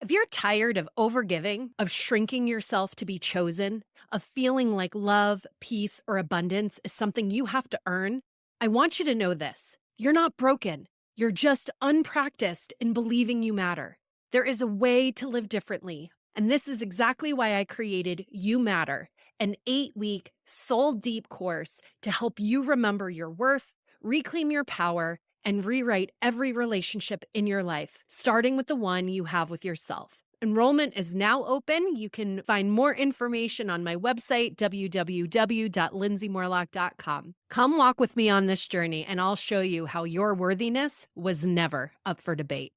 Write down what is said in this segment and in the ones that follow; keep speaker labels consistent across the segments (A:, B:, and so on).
A: If you're tired of overgiving, of shrinking yourself to be chosen, of feeling like love, peace, or abundance is something you have to earn, I want you to know this. You're not broken. You're just unpracticed in believing you matter. There is a way to live differently, and this is exactly why I created You Matter, an 8-week, soul-deep course to help you remember your worth, reclaim your power, and rewrite every relationship in your life, starting with the one you have with yourself. Enrollment is now open. You can find more information on my website, www.lindsaymorlock.com. Come walk with me on this journey, and I'll show you how your worthiness was never up for debate.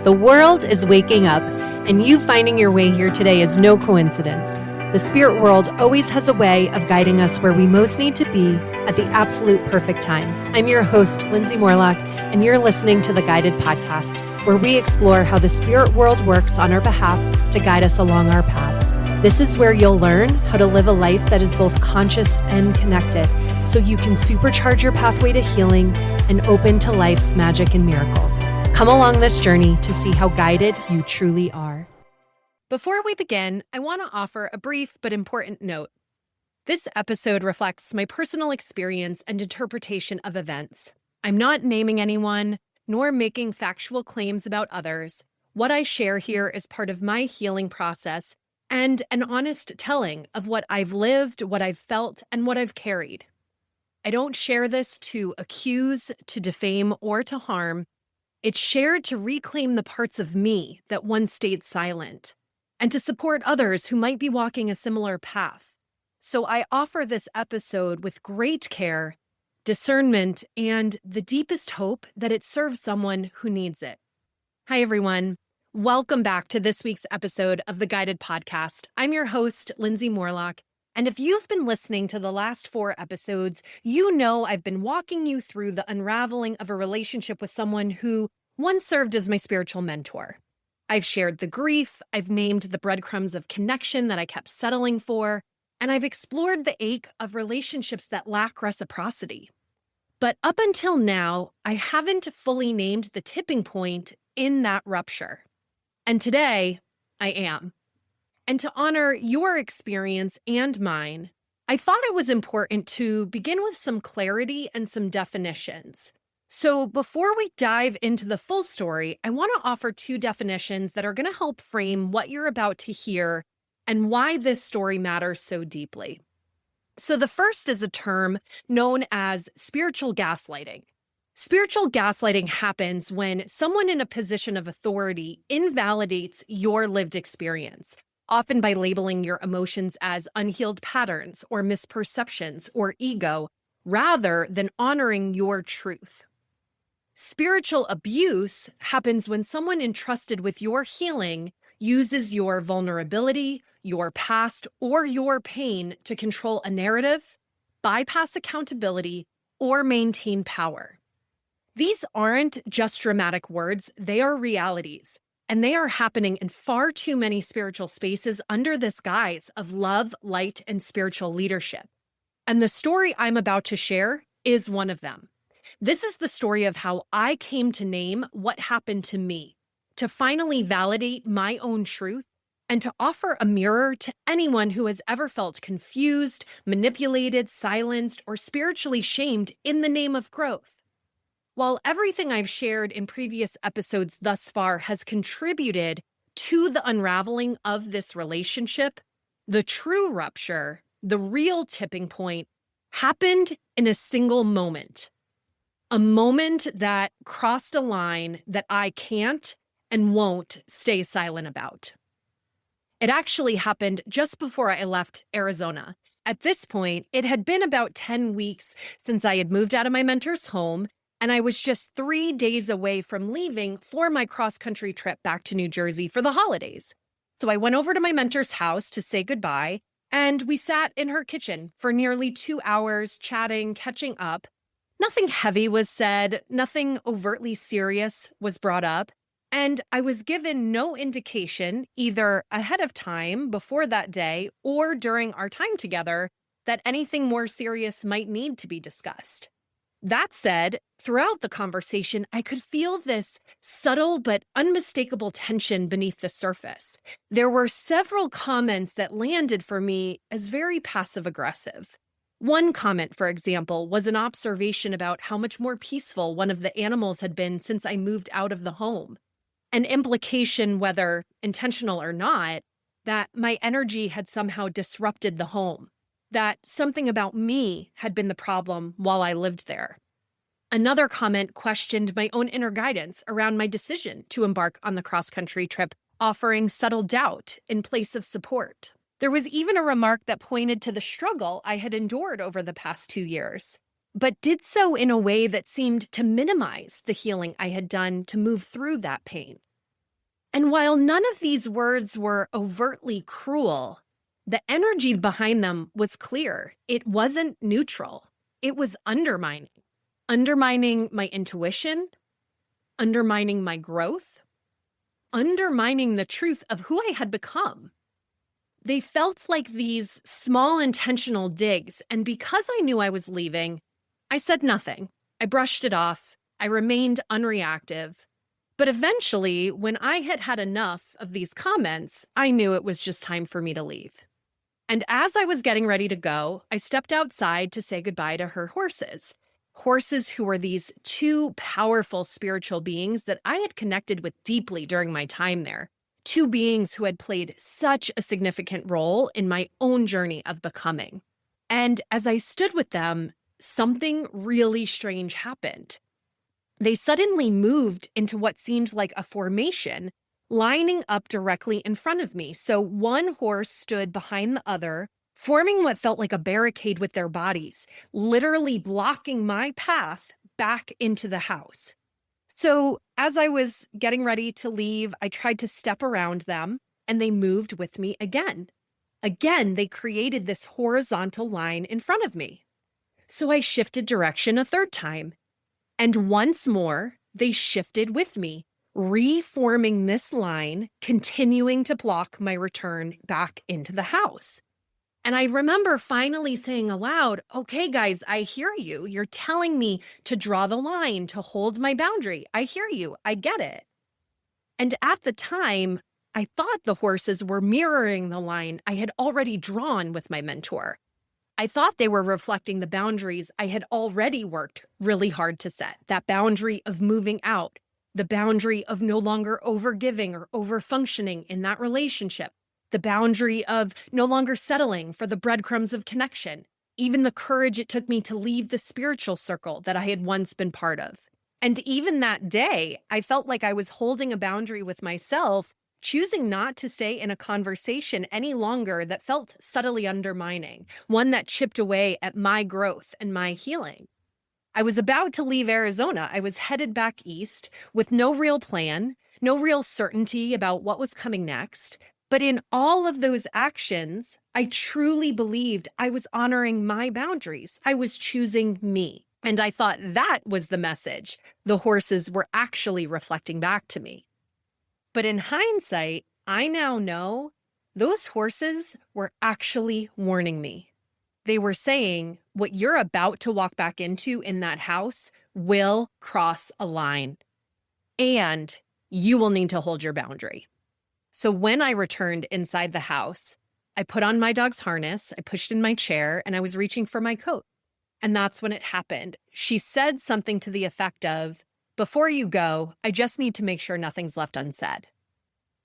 A: The world is waking up, and you finding your way here today is no coincidence. The spirit world always has a way of guiding us where we most need to be at the absolute perfect time. I'm your host, Lindsay Morlock, and you're listening to the Guided Podcast, where we explore how the spirit world works on our behalf to guide us along our paths. This is where you'll learn how to live a life that is both conscious and connected, so you can supercharge your pathway to healing and open to life's magic and miracles. Come along this journey to see how guided you truly are. Before we begin, I want to offer a brief but important note. This episode reflects my personal experience and interpretation of events. I'm not naming anyone, nor making factual claims about others. What I share here is part of my healing process and an honest telling of what I've lived, what I've felt, and what I've carried. I don't share this to accuse, to defame, or to harm. It's shared to reclaim the parts of me that once stayed silent, and to support others who might be walking a similar path. So I offer this episode with great care, discernment, and the deepest hope that it serves someone who needs it. Hi, everyone. Welcome back to this week's episode of the Guided Podcast. I'm your host, Lindsay Morlock, and if you've been listening to the last 4 episodes, you know I've been walking you through the unraveling of a relationship with someone who once served as my spiritual mentor. I've shared the grief, I've named the breadcrumbs of connection that I kept settling for, and I've explored the ache of relationships that lack reciprocity. But up until now, I haven't fully named the tipping point in that rupture. And today, I am. And to honor your experience and mine, I thought it was important to begin with some clarity and some definitions. So before we dive into the full story, I want to offer 2 definitions that are going to help frame what you're about to hear and why this story matters so deeply. So the first is a term known as spiritual gaslighting. Spiritual gaslighting happens when someone in a position of authority invalidates your lived experience, often by labeling your emotions as unhealed patterns or misperceptions or ego, rather than honoring your truth. Spiritual abuse happens when someone entrusted with your healing uses your vulnerability, your past, or your pain to control a narrative, bypass accountability, or maintain power. These aren't just dramatic words, they are realities, and they are happening in far too many spiritual spaces under this guise of love, light, and spiritual leadership. And the story I'm about to share is one of them. This is the story of how I came to name what happened to me, to finally validate my own truth, and to offer a mirror to anyone who has ever felt confused, manipulated, silenced, or spiritually shamed in the name of growth. While everything I've shared in previous episodes thus far has contributed to the unraveling of this relationship, the true rupture, the real tipping point, happened in a single moment. A moment that crossed a line that I can't and won't stay silent about. It actually happened just before I left Arizona. At this point, it had been about 10 weeks since I had moved out of my mentor's home, and I was just 3 days away from leaving for my cross-country trip back to New Jersey for the holidays. So I went over to my mentor's house to say goodbye, and we sat in her kitchen for nearly 2 hours, chatting, catching up. Nothing heavy was said, nothing overtly serious was brought up, and I was given no indication, either ahead of time, before that day, or during our time together, that anything more serious might need to be discussed. That said, throughout the conversation, I could feel this subtle but unmistakable tension beneath the surface. There were several comments that landed for me as very passive aggressive. One comment, for example, was an observation about how much more peaceful one of the animals had been since I moved out of the home. An implication, whether intentional or not, that my energy had somehow disrupted the home, that something about me had been the problem while I lived there. Another comment questioned my own inner guidance around my decision to embark on the cross-country trip, offering subtle doubt in place of support. There was even a remark that pointed to the struggle I had endured over the past 2 years, but did so in a way that seemed to minimize the healing I had done to move through that pain. And while none of these words were overtly cruel, the energy behind them was clear. It wasn't neutral. It was undermining. Undermining my intuition, undermining my growth, undermining the truth of who I had become. They felt like these small intentional digs, and because I knew I was leaving, I said nothing. I brushed it off. I remained unreactive. But eventually, when I had had enough of these comments, I knew it was just time for me to leave. And as I was getting ready to go, I stepped outside to say goodbye to her horses. Horses who were these two powerful spiritual beings that I had connected with deeply during my time there. Two beings who had played such a significant role in my own journey of becoming. And as I stood with them, something really strange happened. They suddenly moved into what seemed like a formation, lining up directly in front of me. So one horse stood behind the other, forming what felt like a barricade with their bodies, literally blocking my path back into the house. So as I was getting ready to leave, I tried to step around them, and they moved with me again. Again, they created this horizontal line in front of me. So I shifted direction a third time. And once more, they shifted with me, reforming this line, continuing to block my return back into the house. And I remember finally saying aloud, okay, guys, I hear you. You're telling me to draw the line, to hold my boundary. I hear you. I get it. And at the time, I thought the horses were mirroring the line I had already drawn with my mentor. I thought they were reflecting the boundaries I had already worked really hard to set. That boundary of moving out, the boundary of no longer overgiving or overfunctioning in that relationship, the boundary of no longer settling for the breadcrumbs of connection, even the courage it took me to leave the spiritual circle that I had once been part of. And even that day, I felt like I was holding a boundary with myself, choosing not to stay in a conversation any longer that felt subtly undermining, one that chipped away at my growth and my healing. I was about to leave Arizona. I was headed back east with no real plan, no real certainty about what was coming next. But in all of those actions, I truly believed I was honoring my boundaries. I was choosing me. And I thought that was the message the horses were actually reflecting back to me. But in hindsight, I now know those horses were actually warning me. They were saying, what you're about to walk back into in that house will cross a line. And you will need to hold your boundary. So when I returned inside the house, I put on my dog's harness, I pushed in my chair, and I was reaching for my coat. And that's when it happened. She said something to the effect of, before you go, I just need to make sure nothing's left unsaid.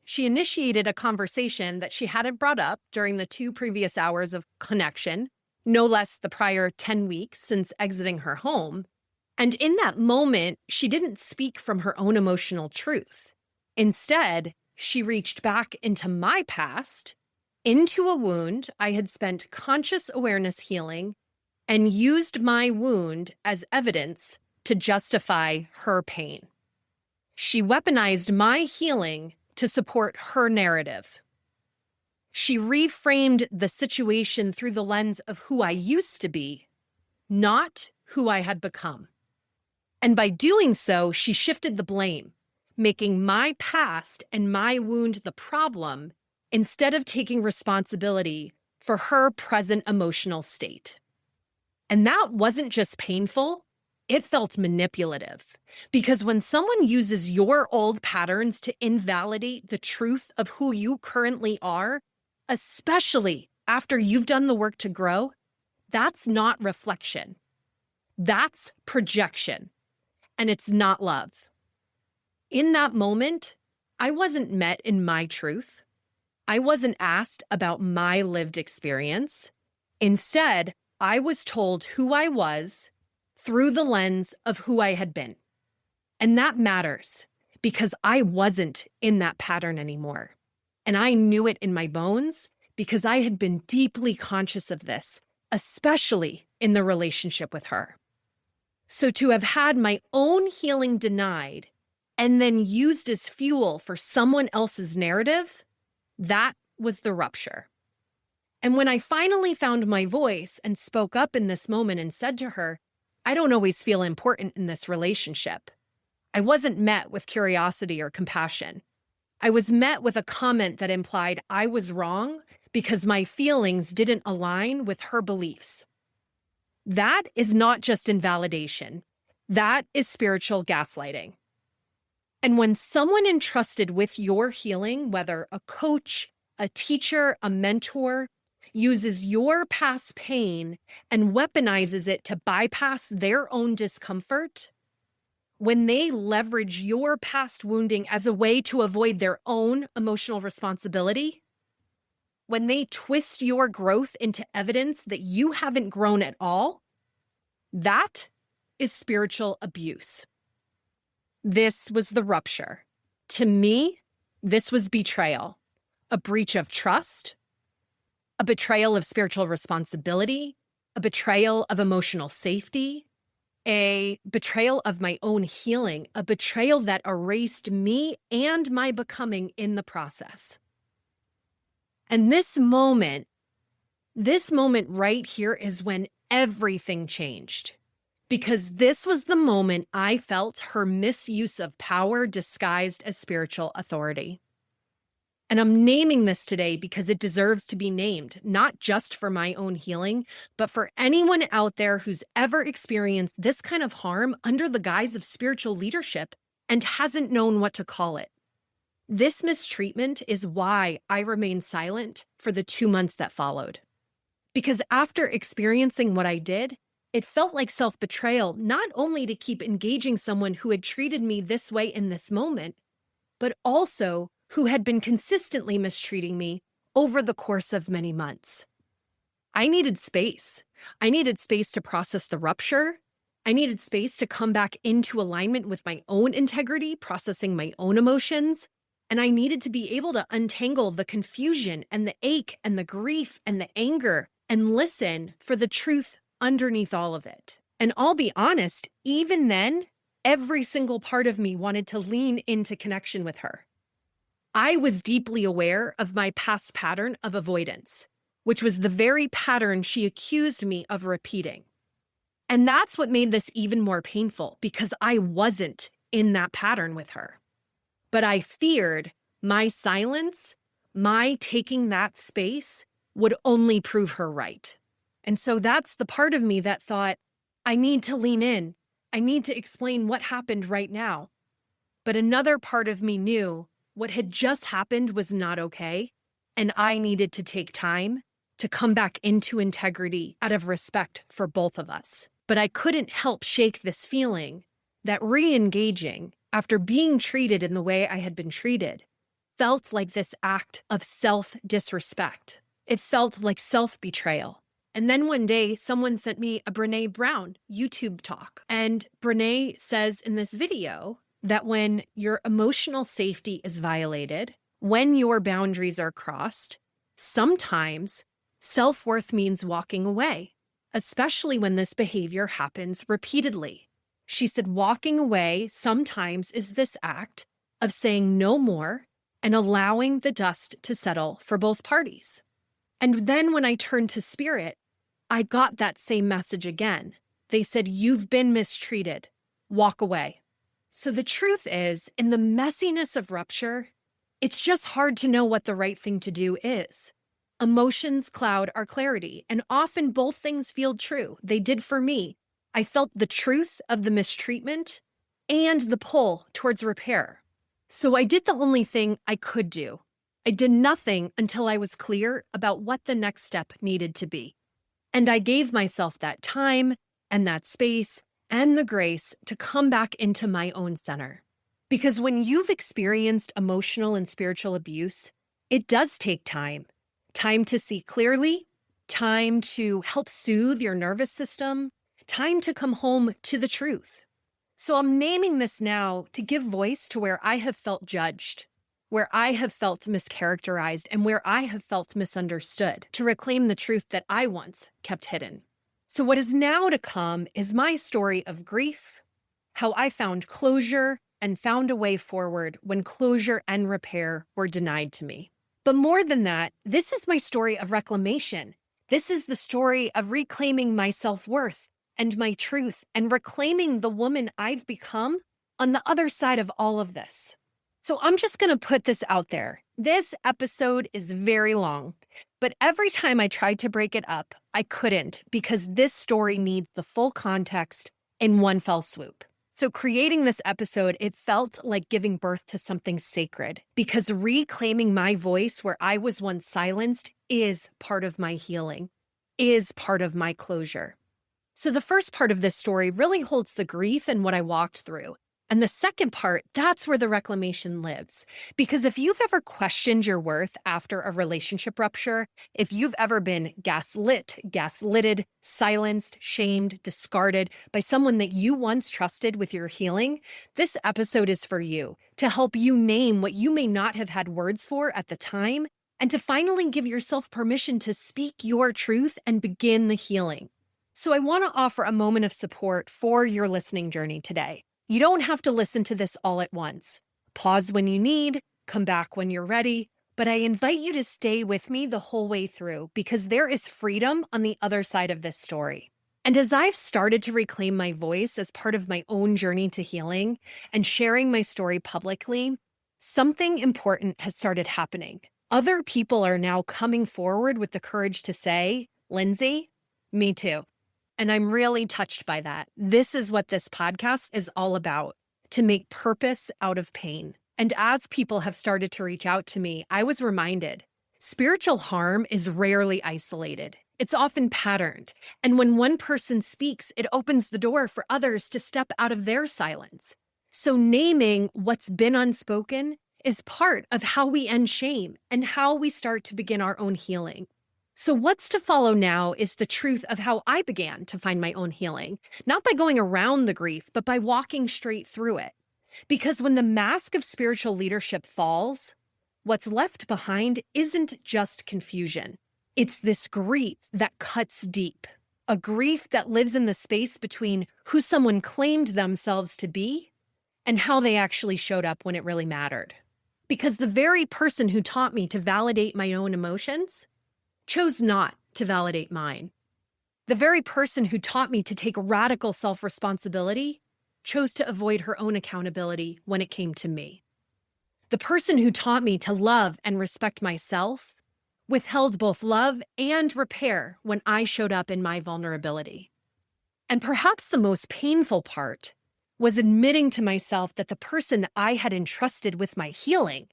A: She initiated a conversation that she hadn't brought up during the 2 previous hours of connection, no less the prior 10 weeks since exiting her home. And in that moment, she didn't speak from her own emotional truth. Instead, she reached back into my past, into a wound I had spent conscious awareness healing, and used my wound as evidence to justify her pain. She weaponized my healing to support her narrative. She reframed the situation through the lens of who I used to be, not who I had become. And by doing so, she shifted the blame, making my past and my wound the problem instead of taking responsibility for her present emotional state. And that wasn't just painful, It felt manipulative because when someone uses your old patterns to invalidate the truth of who you currently are, especially after you've done the work to grow, that's not reflection. That's projection, and it's not love. In that moment, I wasn't met in my truth. I wasn't asked about my lived experience. Instead, I was told who I was through the lens of who I had been. And that matters because I wasn't in that pattern anymore. And I knew it in my bones because I had been deeply conscious of this, especially in the relationship with her. So to have had my own healing denied and then used as fuel for someone else's narrative, that was the rupture. And when I finally found my voice and spoke up in this moment and said to her, I don't always feel important in this relationship, I wasn't met with curiosity or compassion. I was met with a comment that implied I was wrong because my feelings didn't align with her beliefs. That is not just invalidation. That is spiritual gaslighting. And when someone entrusted with your healing, whether a coach, a teacher, a mentor, uses your past pain and weaponizes it to bypass their own discomfort, when they leverage your past wounding as a way to avoid their own emotional responsibility, when they twist your growth into evidence that you haven't grown at all, that is spiritual abuse. This was the rupture. To me, this was betrayal, a breach of trust, a betrayal of spiritual responsibility, a betrayal of emotional safety, a betrayal of my own healing, a betrayal that erased me and my becoming in the process. And this moment right here is when everything changed. Because this was the moment I felt her misuse of power disguised as spiritual authority. And I'm naming this today because it deserves to be named, not just for my own healing, but for anyone out there who's ever experienced this kind of harm under the guise of spiritual leadership and hasn't known what to call it. This mistreatment is why I remained silent for the 2 months that followed. Because after experiencing what I did, it felt like self-betrayal, not only to keep engaging someone who had treated me this way in this moment, but also who had been consistently mistreating me over the course of many months. I needed space. I needed space to process the rupture. I needed space to come back into alignment with my own integrity, processing my own emotions. And I needed to be able to untangle the confusion and the ache and the grief and the anger and listen for the truth underneath all of it. And I'll be honest, even then, every single part of me wanted to lean into connection with her. I was deeply aware of my past pattern of avoidance, which was the very pattern she accused me of repeating. And that's what made this even more painful because I wasn't in that pattern with her. But I feared my silence, my taking that space, would only prove her right. And so that's the part of me that thought, I need to lean in. I need to explain what happened right now. But another part of me knew what had just happened was not okay, and I needed to take time to come back into integrity out of respect for both of us. But I couldn't help shake this feeling that re-engaging after being treated in the way I had been treated felt like this act of self-disrespect. It felt like self-betrayal. And then one day, someone sent me a Brené Brown YouTube talk. And Brené says in this video that when your emotional safety is violated, when your boundaries are crossed, sometimes self-worth means walking away, especially when this behavior happens repeatedly. She said walking away sometimes is this act of saying no more and allowing the dust to settle for both parties. And then when I turned to spirit, I got that same message again. They said, you've been mistreated. Walk away. So the truth is, in the messiness of rupture, it's just hard to know what the right thing to do is. Emotions cloud our clarity, and often both things feel true. They did for me. I felt the truth of the mistreatment and the pull towards repair. So I did the only thing I could do. I did nothing until I was clear about what the next step needed to be. And I gave myself that time and that space and the grace to come back into my own center. Because when you've experienced emotional and spiritual abuse, it does take time. Time to see clearly, time to help soothe your nervous system, time to come home to the truth. So I'm naming this now to give voice to where I have felt judged, where I have felt mischaracterized, and where I have felt misunderstood, to reclaim the truth that I once kept hidden. So what is now to come is my story of grief, how I found closure and found a way forward when closure and repair were denied to me. But more than that, this is my story of reclamation. This is the story of reclaiming my self-worth and my truth and reclaiming the woman I've become on the other side of all of this. So I'm just going to put this out there. This episode is very long, but every time I tried to break it up, I couldn't because this story needs the full context in one fell swoop. So creating this episode, it felt like giving birth to something sacred because reclaiming my voice where I was once silenced is part of my healing, is part of my closure. So the first part of this story really holds the grief and what I walked through. And the second part, that's where the reclamation lives. Because if you've ever questioned your worth after a relationship rupture, if you've ever been gaslit, gaslitted, silenced, shamed, discarded by someone that you once trusted with your healing, this episode is for you to help you name what you may not have had words for at the time and to finally give yourself permission to speak your truth and begin the healing. So I want to offer a moment of support for your listening journey today. You don't have to listen to this all at once. Pause when you need, come back when you're ready, but I invite you to stay with me the whole way through because there is freedom on the other side of this story. And as I've started to reclaim my voice as part of my own journey to healing and sharing my story publicly, something important has started happening. Other people are now coming forward with the courage to say, Lindsay, me too. And I'm really touched by that. This is what this podcast is all about, to make purpose out of pain. And as people have started to reach out to me, I was reminded, spiritual harm is rarely isolated. It's often patterned. And when one person speaks, it opens the door for others to step out of their silence. So naming what's been unspoken is part of how we end shame and how we start to begin our own healing. So what's to follow now is the truth of how I began to find my own healing, not by going around the grief, but by walking straight through it. Because when the mask of spiritual leadership falls, what's left behind isn't just confusion. It's this grief that cuts deep, a grief that lives in the space between who someone claimed themselves to be and how they actually showed up when it really mattered. Because the very person who taught me to validate my own emotions chose not to validate mine. The very person who taught me to take radical self-responsibility chose to avoid her own accountability when it came to me. The person who taught me to love and respect myself withheld both love and repair when I showed up in my vulnerability. And perhaps the most painful part was admitting to myself that the person I had entrusted with my healing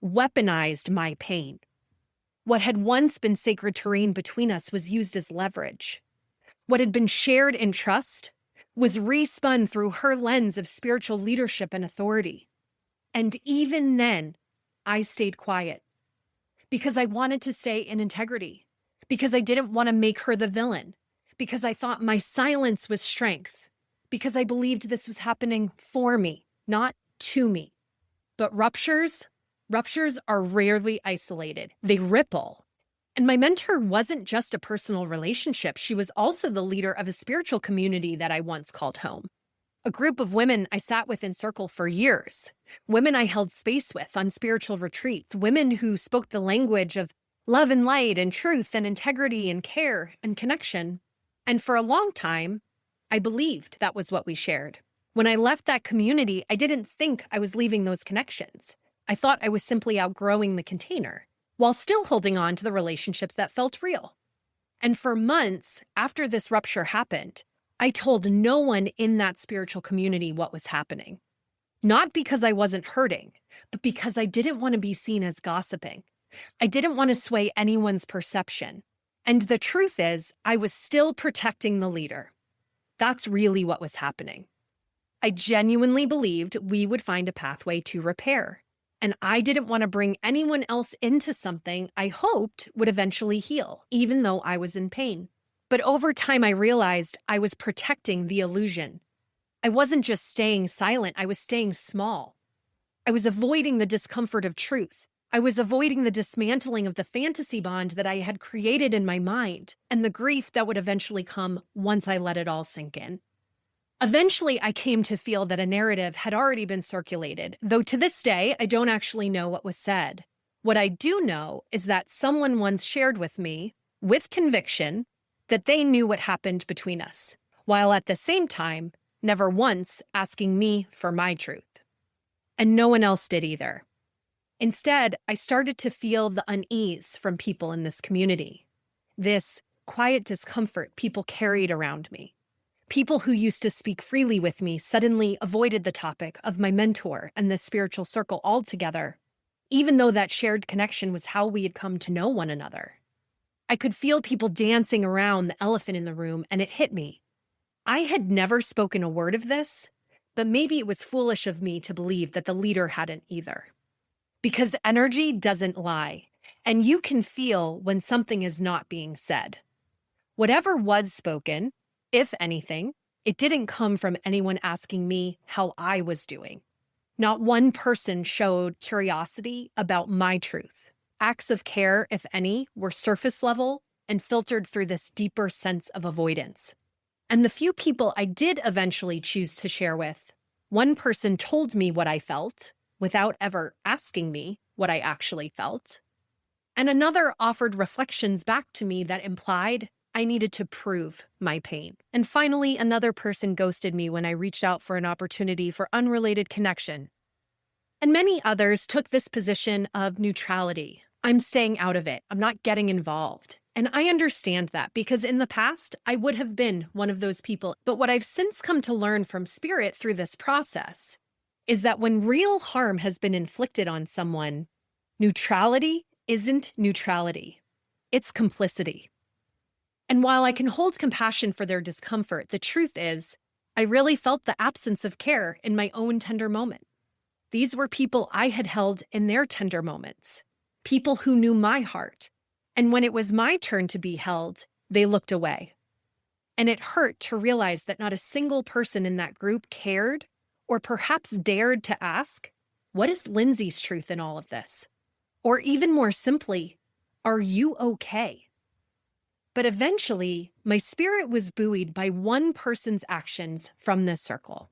A: weaponized my pain. What had once been sacred terrain between us was used as leverage. What had been shared in trust was respun through her lens of spiritual leadership and authority. And even then, I stayed quiet because I wanted to stay in integrity, because I didn't want to make her the villain, because I thought my silence was strength, because I believed this was happening for me, not to me. But ruptures are rarely isolated. They ripple. And my mentor wasn't just a personal relationship. She was also the leader of a spiritual community that I once called home. A group of women I sat with in circle for years. Women I held space with on spiritual retreats. Women who spoke the language of love and light and truth and integrity and care and connection. And for a long time, I believed that was what we shared. When I left that community, I didn't think I was leaving those connections. I thought I was simply outgrowing the container, while still holding on to the relationships that felt real. And for months after this rupture happened, I told no one in that spiritual community what was happening. Not because I wasn't hurting, but because I didn't want to be seen as gossiping. I didn't want to sway anyone's perception. And the truth is, I was still protecting the leader. That's really what was happening. I genuinely believed we would find a pathway to repair. And I didn't want to bring anyone else into something I hoped would eventually heal, even though I was in pain. But over time, I realized I was protecting the illusion. I wasn't just staying silent, I was staying small. I was avoiding the discomfort of truth. I was avoiding the dismantling of the fantasy bond that I had created in my mind and the grief that would eventually come once I let it all sink in. Eventually, I came to feel that a narrative had already been circulated, though to this day, I don't actually know what was said. What I do know is that someone once shared with me, with conviction, that they knew what happened between us, while at the same time, never once asking me for my truth. And no one else did either. Instead, I started to feel the unease from people in this community, this quiet discomfort people carried around me. People who used to speak freely with me suddenly avoided the topic of my mentor and the spiritual circle altogether, even though that shared connection was how we had come to know one another. I could feel people dancing around the elephant in the room, and it hit me. I had never spoken a word of this, but maybe it was foolish of me to believe that the leader hadn't either. Because energy doesn't lie, and you can feel when something is not being said. Whatever was spoken, if anything, it didn't come from anyone asking me how I was doing. Not one person showed curiosity about my truth. Acts of care, if any, were surface level and filtered through this deeper sense of avoidance. And the few people I did eventually choose to share with, one person told me what I felt without ever asking me what I actually felt. And another offered reflections back to me that implied I needed to prove my pain. And finally, another person ghosted me when I reached out for an opportunity for unrelated connection. And many others took this position of neutrality. I'm staying out of it. I'm not getting involved. And I understand that because in the past, I would have been one of those people. But what I've since come to learn from Spirit through this process is that when real harm has been inflicted on someone, neutrality isn't neutrality. It's complicity. And while I can hold compassion for their discomfort, the truth is, I really felt the absence of care in my own tender moment. These were people I had held in their tender moments, people who knew my heart. And when it was my turn to be held, they looked away. And it hurt to realize that not a single person in that group cared or perhaps dared to ask, what is Lindsay's truth in all of this? Or even more simply, are you okay? But eventually, my spirit was buoyed by one person's actions from this circle.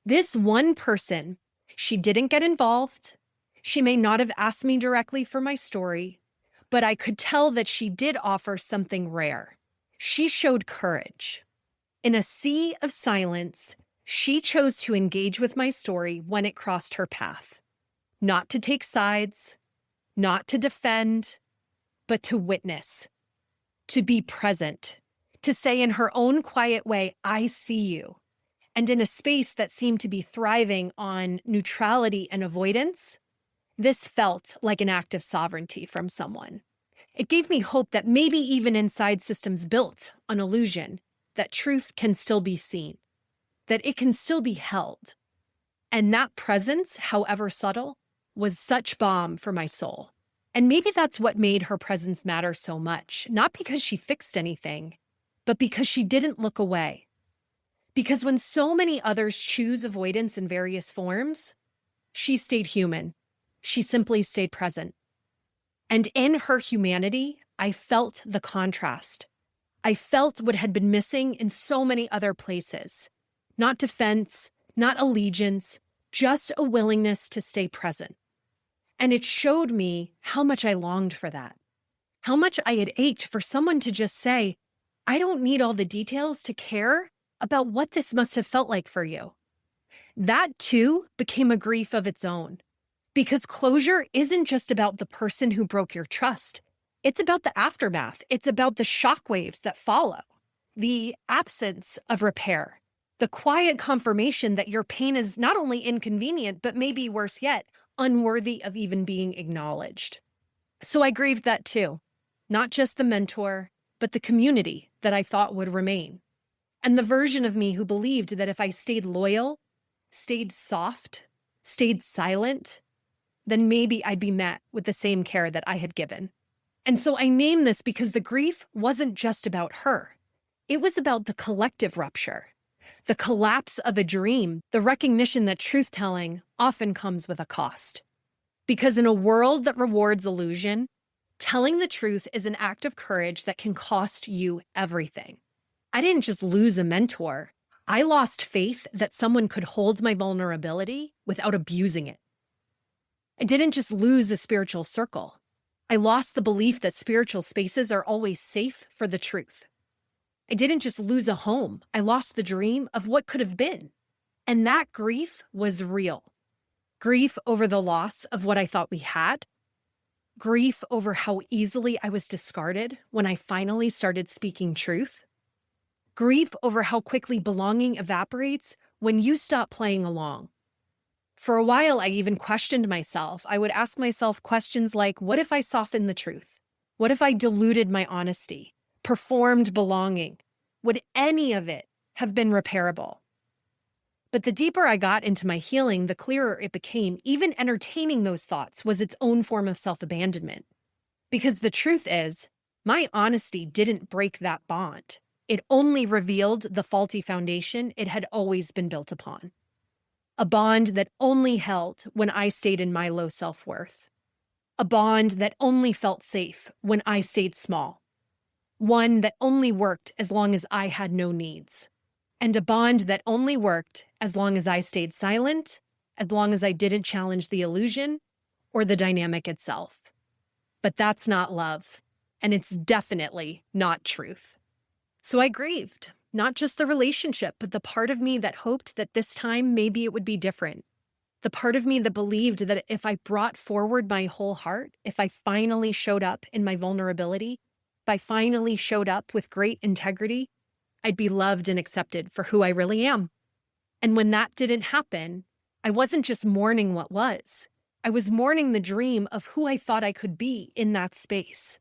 A: This one person, she didn't get involved. She may not have asked me directly for my story, but I could tell that she did offer something rare. She showed courage. In a sea of silence, she chose to engage with my story when it crossed her path. Not to take sides, not to defend, but to witness. To be present, to say in her own quiet way, I see you. And in a space that seemed to be thriving on neutrality and avoidance, this felt like an act of sovereignty from someone. It gave me hope that maybe even inside systems built on illusion, that truth can still be seen, that it can still be held. And that presence, however subtle, was such balm for my soul. And maybe that's what made her presence matter so much, not because she fixed anything, but because she didn't look away. Because when so many others choose avoidance in various forms, she stayed human. She simply stayed present. And in her humanity, I felt the contrast. I felt what had been missing in so many other places. Not defense, not allegiance, just a willingness to stay present. And it showed me how much I longed for that, how much I had ached for someone to just say, I don't need all the details to care about what this must have felt like for you. That too became a grief of its own, because closure isn't just about the person who broke your trust. It's about the aftermath. It's about the shockwaves that follow. the absence of repair, the quiet confirmation that your pain is not only inconvenient, but maybe worse yet, unworthy of even being acknowledged. So I grieved that too. Not just the mentor, but the community that I thought would remain. And the version of me who believed that if I stayed loyal, stayed soft, stayed silent, then maybe I'd be met with the same care that I had given. And so I name this because the grief wasn't just about her. It was about the collective rupture, the collapse of a dream, the recognition that truth-telling often comes with a cost. Because in a world that rewards illusion, telling the truth is an act of courage that can cost you everything. I didn't just lose a mentor. I lost faith that someone could hold my vulnerability without abusing it. I didn't just lose a spiritual circle. I lost the belief that spiritual spaces are always safe for the truth. I didn't just lose a home. I lost the dream of what could have been. And that grief was real. Grief over the loss of what I thought we had. Grief over how easily I was discarded when I finally started speaking truth. Grief over how quickly belonging evaporates when you stop playing along. For a while, I even questioned myself. I would ask myself questions like, what if I softened the truth? What if I diluted my honesty, performed belonging? Would any of it have been repairable? But the deeper I got into my healing, the clearer it became. Even entertaining those thoughts was its own form of self-abandonment. Because the truth is, my honesty didn't break that bond. It only revealed the faulty foundation it had always been built upon. A bond that only held when I stayed in my low self-worth. A bond that only felt safe when I stayed small. One that only worked as long as I had no needs. And a bond that only worked as long as I stayed silent, as long as I didn't challenge the illusion or the dynamic itself. But that's not love, and it's definitely not truth. So I grieved, not just the relationship, but the part of me that hoped that this time maybe it would be different. The part of me that believed that if I brought forward my whole heart, if I finally showed up in my vulnerability, if I finally showed up with great integrity, I'd be loved and accepted for who I really am. And when that didn't happen, I wasn't just mourning what was. I was mourning the dream of who I thought I could be in that space.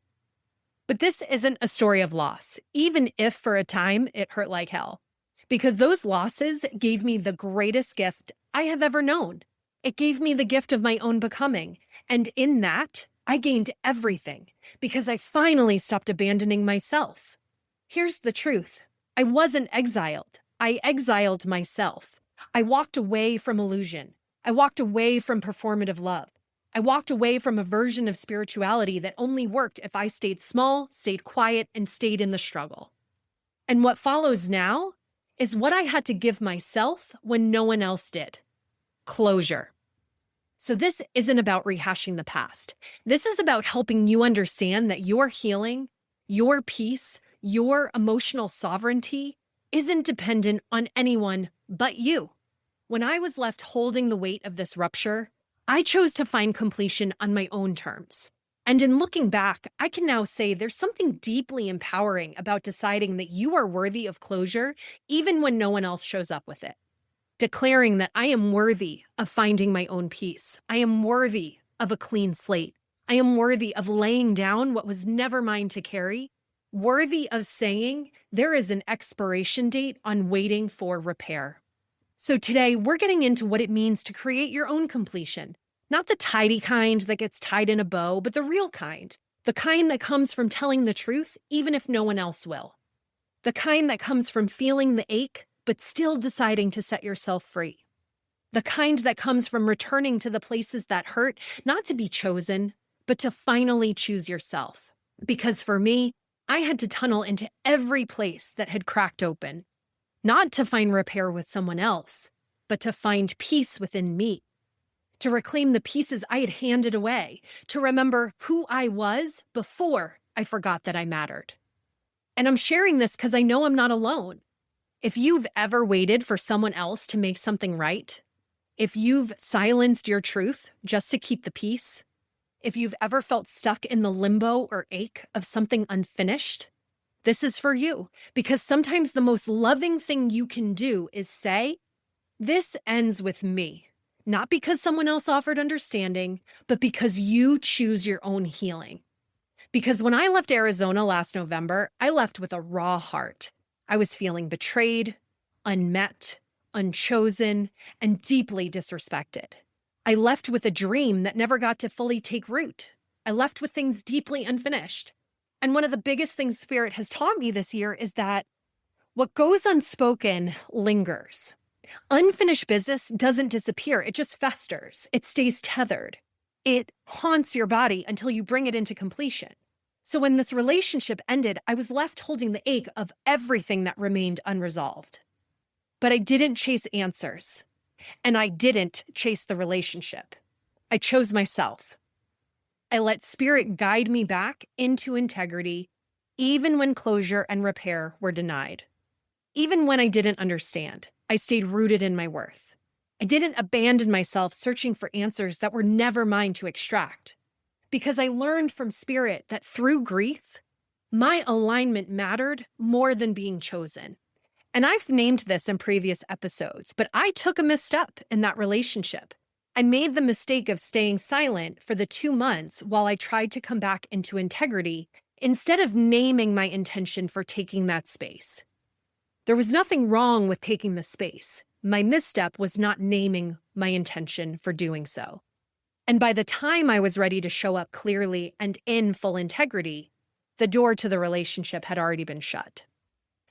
A: But this isn't a story of loss, even if for a time it hurt like hell. Because those losses gave me the greatest gift I have ever known. It gave me the gift of my own becoming. And in that, I gained everything because I finally stopped abandoning myself. Here's the truth. I wasn't exiled. I exiled myself. I walked away from illusion. I walked away from performative love. I walked away from a version of spirituality that only worked if I stayed small, stayed quiet, and stayed in the struggle. And what follows now is what I had to give myself when no one else did. Closure. So this isn't about rehashing the past. This is about helping you understand that your healing, your peace, your emotional sovereignty isn't dependent on anyone but you. When I was left holding the weight of this rupture, I chose to find completion on my own terms. And in looking back, I can now say there's something deeply empowering about deciding that you are worthy of closure, even when no one else shows up with it. Declaring that I am worthy of finding my own peace. I am worthy of a clean slate. I am worthy of laying down what was never mine to carry. Worthy of saying there is an expiration date on waiting for repair. So today, we're getting into what it means to create your own completion. Not the tidy kind that gets tied in a bow, but the real kind. The kind that comes from telling the truth, even if no one else will. The kind that comes from feeling the ache, but still deciding to set yourself free. The kind that comes from returning to the places that hurt, not to be chosen, but to finally choose yourself. Because for me, I had to tunnel into every place that had cracked open. Not to find repair with someone else, but to find peace within me. To reclaim the pieces I had handed away. To remember who I was before I forgot that I mattered. And I'm sharing this because I know I'm not alone. If you've ever waited for someone else to make something right, if you've silenced your truth just to keep the peace, if you've ever felt stuck in the limbo or ache of something unfinished, This is for you, because sometimes the most loving thing you can do is say, this ends with me, not because someone else offered understanding, but because you choose your own healing. Because when I left Arizona last November, I left with a raw heart. I was feeling betrayed, unmet, unchosen, and deeply disrespected. I left with a dream that never got to fully take root. I left with things deeply unfinished. And one of the biggest things Spirit has taught me this year is that what goes unspoken lingers. Unfinished business doesn't disappear, it just festers. It stays tethered. It haunts your body until you bring it into completion. So when this relationship ended, I was left holding the ache of everything that remained unresolved. But I didn't chase answers, and I didn't chase the relationship. I chose myself. I let Spirit guide me back into integrity, even when closure and repair were denied. Even when I didn't understand, I stayed rooted in my worth. I didn't abandon myself searching for answers that were never mine to extract. Because I learned from Spirit that through grief, my alignment mattered more than being chosen. And I've named this in previous episodes, but I took a misstep in that relationship. I made the mistake of staying silent for the 2 months while I tried to come back into integrity instead of naming my intention for taking that space. There was nothing wrong with taking the space. My misstep was not naming my intention for doing so. And by the time I was ready to show up clearly and in full integrity, the door to the relationship had already been shut.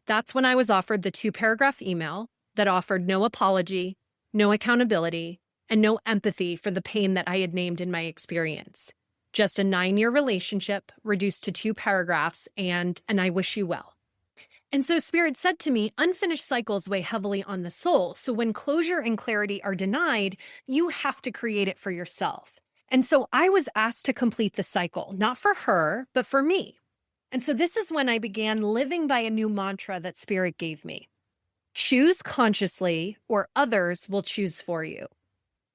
A: That's when I was offered the 2-paragraph email that offered no apology, no accountability, and no empathy for the pain that I had named in my experience. Just a 9-year relationship reduced to 2 paragraphs and an I wish you well. And so Spirit said to me, unfinished cycles weigh heavily on the soul. So when closure and clarity are denied, you have to create it for yourself. And so I was asked to complete the cycle, not for her, but for me. And so this is when I began living by a new mantra that Spirit gave me. Choose consciously, or others will choose for you.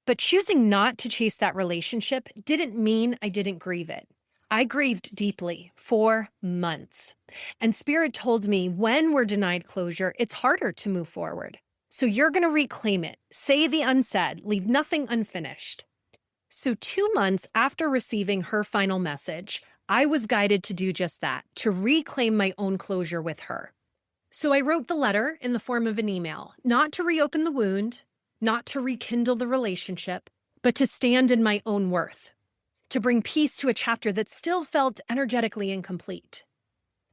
A: But choosing not to chase that relationship didn't mean I didn't grieve it. I grieved deeply for months. And Spirit told me when we're denied closure, it's harder to move forward. So you're going to reclaim it, say the unsaid, leave nothing unfinished. So 2 months after receiving her final message, I was guided to do just that, to reclaim my own closure with her. So I wrote the letter in the form of an email, not to reopen the wound, not to rekindle the relationship, but to stand in my own worth, to bring peace to a chapter that still felt energetically incomplete.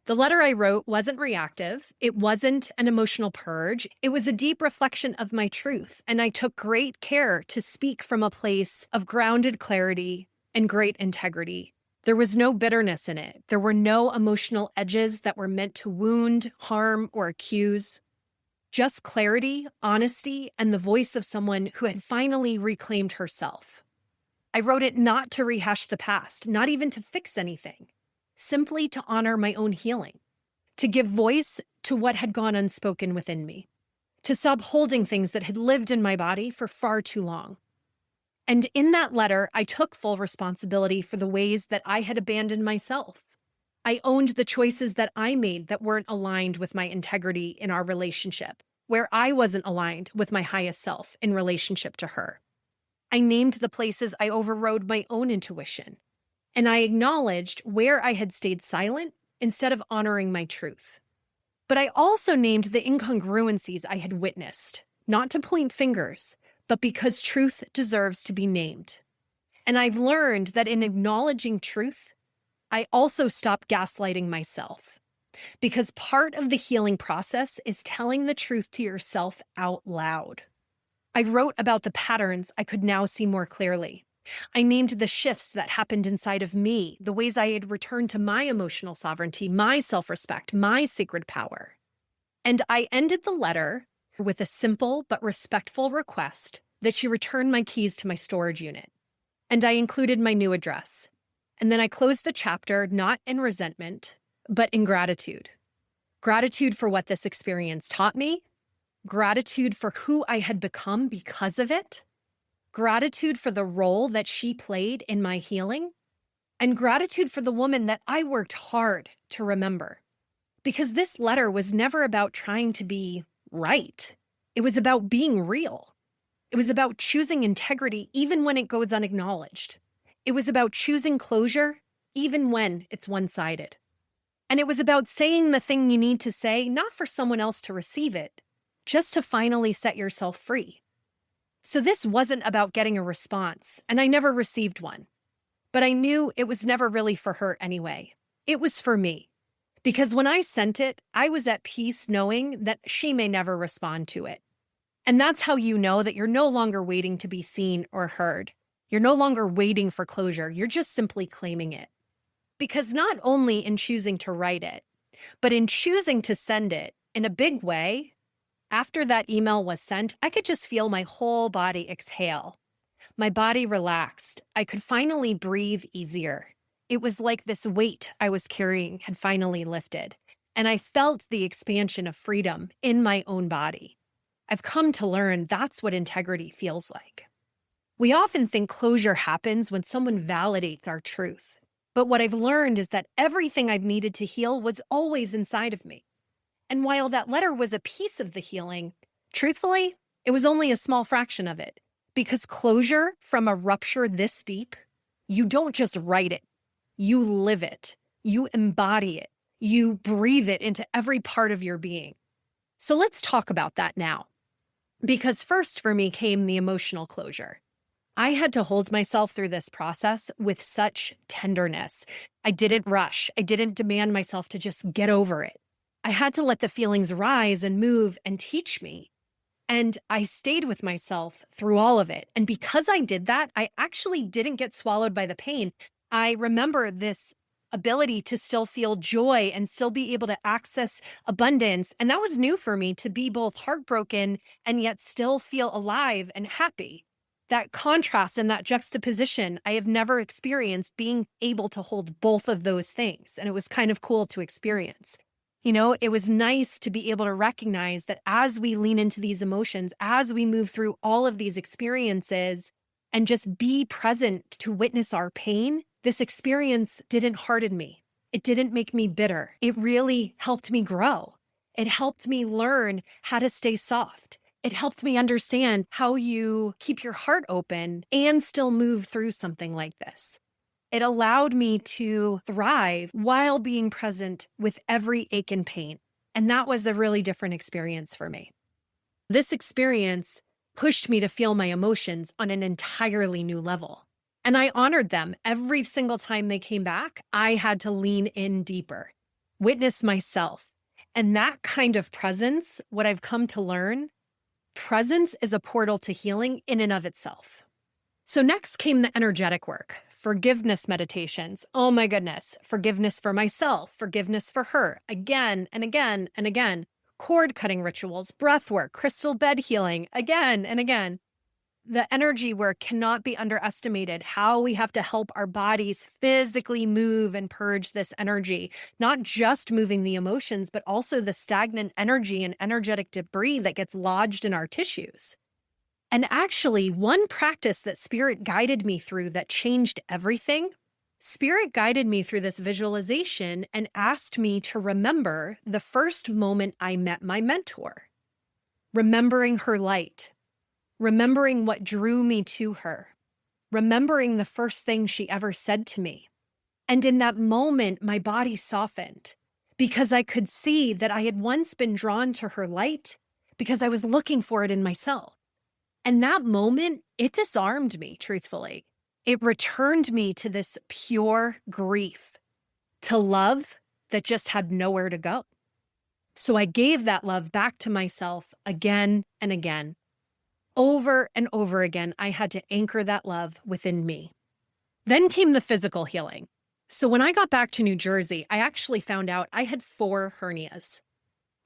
A: The letter I wrote wasn't reactive. It wasn't an emotional purge. It was a deep reflection of my truth, and I took great care to speak from a place of grounded clarity and great integrity. There was no bitterness in it. There were no emotional edges that were meant to wound, harm, or accuse. Just clarity, honesty, and the voice of someone who had finally reclaimed herself. I wrote it not to rehash the past, not even to fix anything, simply to honor my own healing, to give voice to what had gone unspoken within me, to stop holding things that had lived in my body for far too long. And in that letter, I took full responsibility for the ways that I had abandoned myself. I owned the choices that I made that weren't aligned with my integrity in our relationship, where I wasn't aligned with my highest self in relationship to her. I named the places I overrode my own intuition, and I acknowledged where I had stayed silent instead of honoring my truth. But I also named the incongruencies I had witnessed, not to point fingers, but because truth deserves to be named. And I've learned that in acknowledging truth, I also stopped gaslighting myself, because part of the healing process is telling the truth to yourself out loud. I wrote about the patterns I could now see more clearly. I named the shifts that happened inside of me, the ways I had returned to my emotional sovereignty, my self-respect, my sacred power. And I ended the letter with a simple but respectful request that she return my keys to my storage unit. And I included my new address. And then I closed the chapter not in resentment, but in gratitude. Gratitude for what this experience taught me, gratitude for who I had become because of it, gratitude for the role that she played in my healing, and gratitude for the woman that I worked hard to remember. Because this letter was never about trying to be right. It was about being real. It was about choosing integrity even when it goes unacknowledged. It was about choosing closure even when it's one-sided. And it was about saying the thing you need to say, not for someone else to receive it, just to finally set yourself free. So this wasn't about getting a response, and I never received one. But I knew it was never really for her anyway. It was for me. Because when I sent it, I was at peace knowing that she may never respond to it. And that's how you know that you're no longer waiting to be seen or heard. You're no longer waiting for closure. You're just simply claiming it. Because not only in choosing to write it, but in choosing to send it in a big way, after that email was sent, I could just feel my whole body exhale. My body relaxed. I could finally breathe easier. It was like this weight I was carrying had finally lifted, and I felt the expansion of freedom in my own body. I've come to learn that's what integrity feels like. We often think closure happens when someone validates our truth. But what I've learned is that everything I've needed to heal was always inside of me. And while that letter was a piece of the healing, truthfully, it was only a small fraction of it. Because closure from a rupture this deep, you don't just write it. You live it. You embody it. You breathe it into every part of your being. So let's talk about that now. Because first for me came the emotional closure. I had to hold myself through this process with such tenderness. I didn't rush. I didn't demand myself to just get over it. I had to let the feelings rise and move and teach me. And I stayed with myself through all of it. And because I did that, I actually didn't get swallowed by the pain. I remember this ability to still feel joy and still be able to access abundance. And that was new for me, to be both heartbroken and yet still feel alive and happy. That contrast and that juxtaposition, I have never experienced being able to hold both of those things. And it was kind of cool to experience. You know, it was nice to be able to recognize that as we lean into these emotions, as we move through all of these experiences and just be present to witness our pain, this experience didn't harden me. It didn't make me bitter. It really helped me grow. It helped me learn how to stay soft. It helped me understand how you keep your heart open and still move through something like this. It allowed me to thrive while being present with every ache and pain. And that was a really different experience for me. This experience pushed me to feel my emotions on an entirely new level. And I honored them every single time they came back. I had to lean in deeper, witness myself. And that kind of presence, what I've come to learn, presence is a portal to healing in and of itself. So next came the energetic work, forgiveness meditations. Oh my goodness, forgiveness for myself, forgiveness for her, again and again and again. Cord cutting rituals, breath work, crystal bed healing, again and again. The energy work cannot be underestimated, how we have to help our bodies physically move and purge this energy, not just moving the emotions, but also the stagnant energy and energetic debris that gets lodged in our tissues. And actually, one practice that Spirit guided me through that changed everything, Spirit guided me through this visualization and asked me to remember the first moment I met my mentor, remembering her light, remembering what drew me to her, remembering the first thing she ever said to me. And in that moment, my body softened because I could see that I had once been drawn to her light because I was looking for it in myself. And that moment, it disarmed me, truthfully. It returned me to this pure grief, to love that just had nowhere to go. So I gave that love back to myself again and again. Over and over again, I had to anchor that love within me. Then came the physical healing. So when I got back to New Jersey, I actually found out I had 4 hernias.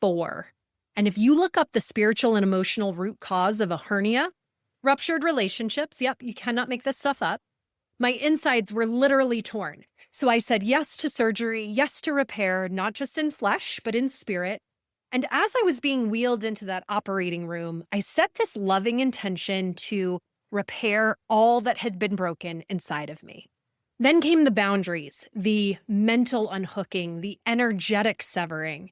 A: 4. And if you look up the spiritual and emotional root cause of a hernia, ruptured relationships, yep, you cannot make this stuff up. My insides were literally torn. So I said yes to surgery, yes to repair, not just in flesh, but in spirit. And as I was being wheeled into that operating room, I set this loving intention to repair all that had been broken inside of me. Then came the boundaries, the mental unhooking, the energetic severing.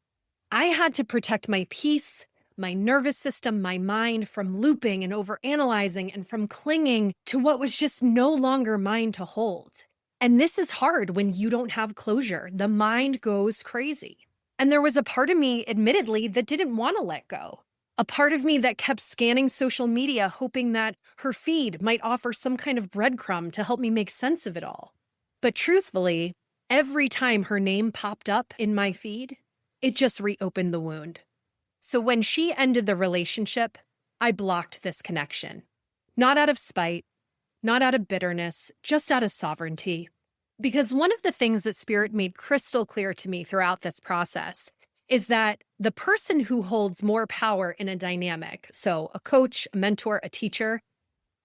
A: I had to protect my peace, my nervous system, my mind from looping and overanalyzing and from clinging to what was just no longer mine to hold. And this is hard when you don't have closure. The mind goes crazy. And there was a part of me, admittedly, that didn't want to let go. A part of me that kept scanning social media, hoping that her feed might offer some kind of breadcrumb to help me make sense of it all. But truthfully, every time her name popped up in my feed, it just reopened the wound. So when she ended the relationship, I blocked this connection. Not out of spite, not out of bitterness, just out of sovereignty. Because one of the things that Spirit made crystal clear to me throughout this process is that the person who holds more power in a dynamic, so a coach, a mentor, a teacher,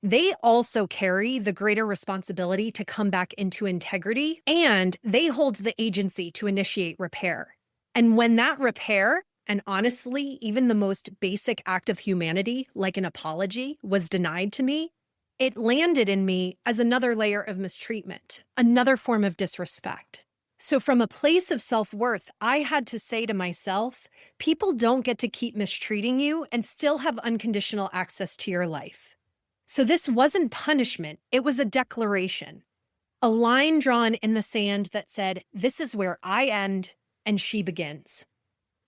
A: they also carry the greater responsibility to come back into integrity, and they hold the agency to initiate repair. And when that repair, and honestly, even the most basic act of humanity, like an apology, was denied to me, it landed in me as another layer of mistreatment, another form of disrespect. So from a place of self-worth, I had to say to myself, people don't get to keep mistreating you and still have unconditional access to your life. So this wasn't punishment, it was a declaration. A line drawn in the sand that said, this is where I end and she begins.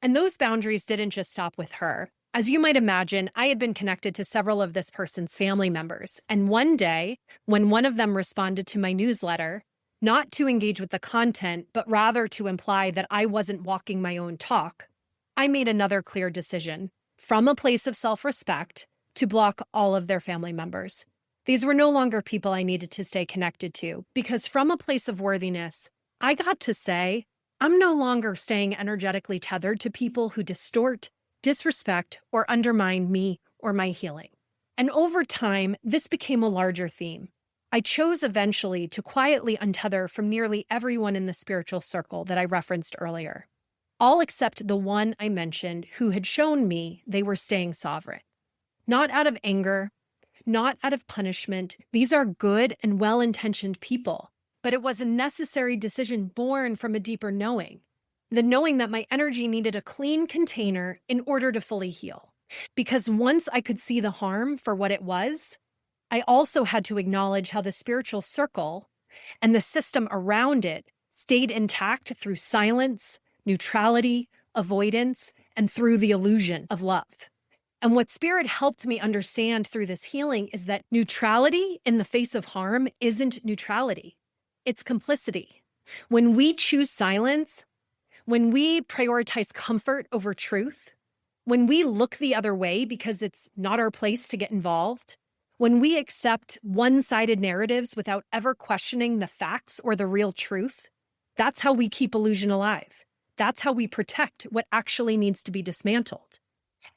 A: And those boundaries didn't just stop with her. As you might imagine, I had been connected to several of this person's family members. And one day, when one of them responded to my newsletter, not to engage with the content, but rather to imply that I wasn't walking my own talk, I made another clear decision, from a place of self-respect, to block all of their family members. These were no longer people I needed to stay connected to, because from a place of worthiness, I got to say, I'm no longer staying energetically tethered to people who distort, disrespect, or undermine me or my healing. And over time, this became a larger theme. I chose eventually to quietly untether from nearly everyone in the spiritual circle that I referenced earlier, all except the one I mentioned who had shown me they were staying sovereign. Not out of anger, not out of punishment. These are good and well-intentioned people, but it was a necessary decision born from a deeper knowing. The knowing that my energy needed a clean container in order to fully heal. Because once I could see the harm for what it was, I also had to acknowledge how the spiritual circle and the system around it stayed intact through silence, neutrality, avoidance, and through the illusion of love. And what Spirit helped me understand through this healing is that neutrality in the face of harm isn't neutrality. It's complicity. When we choose silence, when we prioritize comfort over truth, when we look the other way because it's not our place to get involved, when we accept one-sided narratives without ever questioning the facts or the real truth, that's how we keep illusion alive. That's how we protect what actually needs to be dismantled.